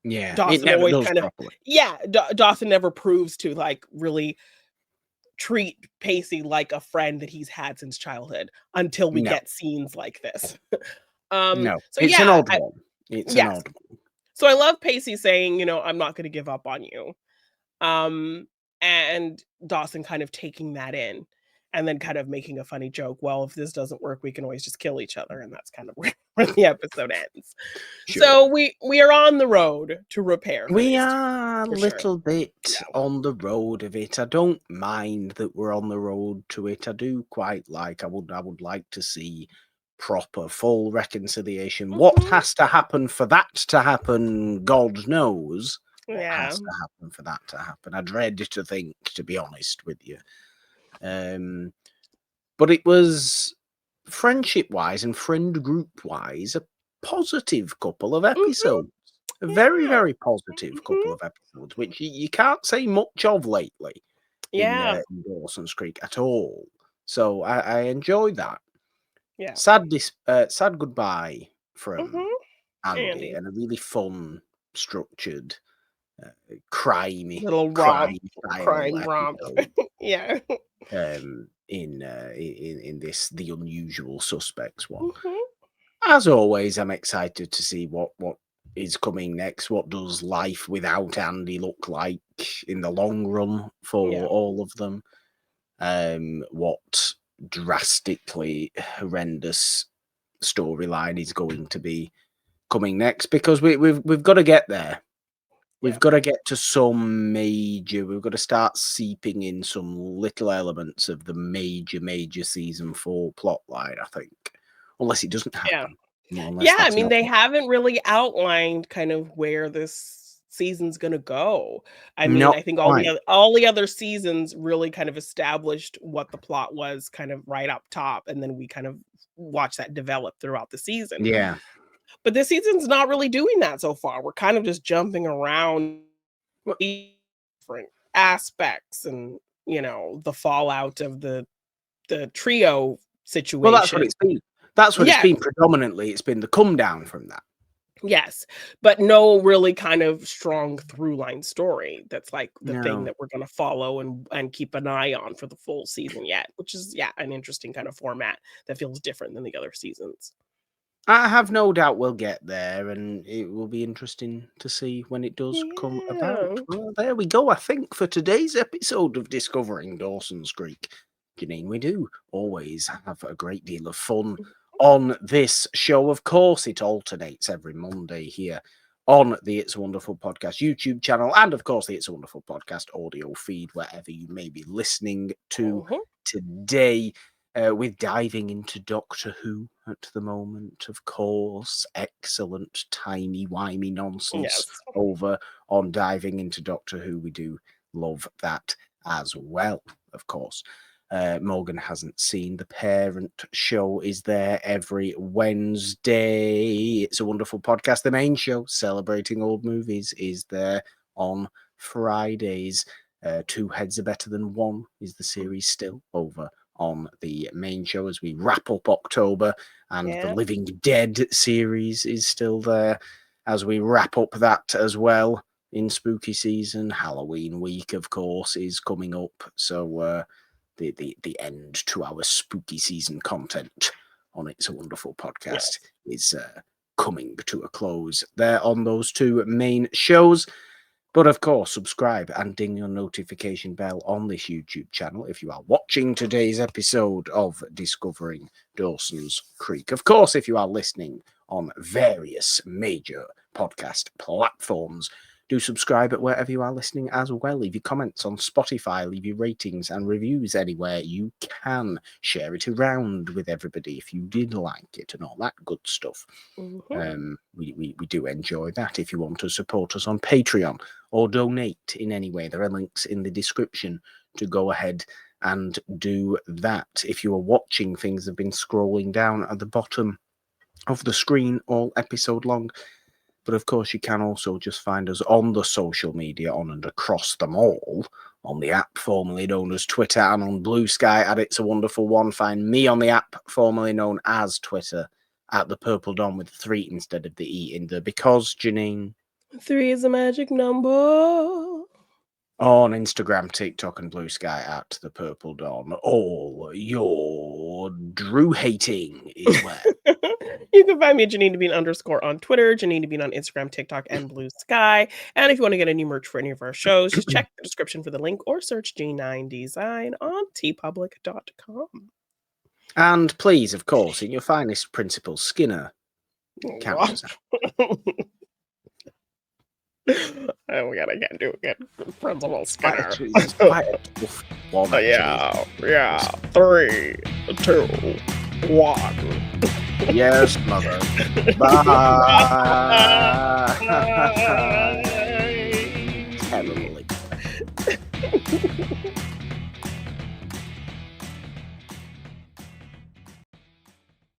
Yeah, it Dawson never always does kind of properly. yeah, Dawson never proves to like really treat Pacey like a friend that he's had since childhood until we No, get scenes like this. no, So it's an yeah, odd one. It's an yes. odd one. So I love Pacey saying, I'm not going to give up on you. Um, and Dawson kind of taking that in and then kind of making a funny joke. Well, if this doesn't work, we can always just kill each other. And that's kind of where the episode ends. Sure. So we are on the road to repair for We these two, are a for sure. little bit Yeah. on the road of it. I don't mind that we're on the road to it. I do quite like. I would like to see proper, full reconciliation. What Mhm. has to happen for that to happen? God knows what Yeah. has to happen for that to happen. I dread to think, to be honest with you. But it was friendship-wise and friend group-wise a positive couple of Mhm. episodes. A very, Yeah. very positive couple Mhm. of episodes, which you can't say much of lately Yeah. in Dawson's Creek at all. So I enjoyed that. Yeah. Sad goodbye from Mhm. Andie, and a really fun, structured, crimey Little romp, crime style crime romp. episode Yeah. in this The Unusual Suspects one. Mhm. As always, I'm excited to see what is coming next. What does life without Andie look like in the long run for Yeah. all of them? What drastically horrendous storyline is going to be coming next? Because we've got to get there. We've Yeah. got to get to some major. We've got to start seeping in some little elements of the major season 4 plot line, I think. Unless it doesn't Yeah. happen. Unless Yeah, I that's mean, not. they haven't really outlined kind of where this season's gonna go. I mean, Not I think quite. all the other seasons really kind of established what the plot was kind of right up top, and then we kind of watch that develop throughout the season. Yeah. But this season's not really doing that so far. We're kind of just jumping around Well, different aspects and, the fallout of the trio that's what situation. it's been. That's what it's Yes. been predominantly. It's been the come down from that. Yes, but no really kind of strong through line story that's like the thing No. that we're gonna follow and keep an eye on for the full season yet, which is, an interesting kind of format that feels different than the other seasons. I have no doubt we'll get there, and it will be interesting to see when it does come about. Yeah. Well, there we go, I think, for today's episode of Discovering Dawson's Creek. Jeannine, we do always have a great deal of fun on this show. Of course, it alternates every Monday here on the It's a Wonderful Podcast YouTube channel, and of course, the It's a Wonderful Podcast audio feed, wherever you may be listening to Mhm. today. We're diving into Doctor Who at the moment, of course. Excellent, timey-wimey nonsense Yes. over on Diving into Doctor Who. We do love that as well, of course. Morgan hasn't seen The Parent Show is there every Wednesday. It's a Wonderful Podcast. The main show, celebrating old movies, is there on Fridays. Two Heads Are Better Than One is the series still over on the main show as we wrap up October, and the Yeah. Living Dead series is still there as we wrap up that as well in spooky season. Halloween week, of course, is coming up, so the end to our spooky season content on It's a Wonderful Podcast is coming to a close there on those two main shows. But of course, subscribe and ding your notification bell on this YouTube channel if you are watching today's episode of Discovering Dawson's Creek. Of course, if you are listening on various major podcast platforms, do subscribe at wherever you are listening as well. Leave your comments on Spotify, leave your ratings and reviews anywhere you can. Share it around with everybody if you did like it and all that good stuff. Mhm. We do enjoy that. If you want to support us on Patreon or donate in any way, there are links in the description to go ahead and do that. If you are watching, things have been scrolling down at the bottom of the screen all episode long. But of course, you can also just find us on the social media, on and across them all, on the app formerly known as Twitter, and on Blue Sky at It's a Wonderful One. Find me on the app formerly known as Twitter at the Purple Dawn with 3 instead of the E in there. Because, Jeannine, 3 is a magic number. on Instagram, TikTok, and Blue Sky at the Purple Dawn, all your Drew hating is where. You can find me at Jeannine Bean _ on Twitter, Jeannine Bean on Instagram, TikTok, and Blue Sky. And if you want to get any merch for any of our shows, just check the description for the link or search G9 Design on tpublic.com. And please, of course, in your finest Principal Skinner cameras. Oh my god, I can't do it again. Principal Skinner. It's quite a tough one, actually. Yeah. 3, 2, 1. Yes, mother. Bye. Terribly.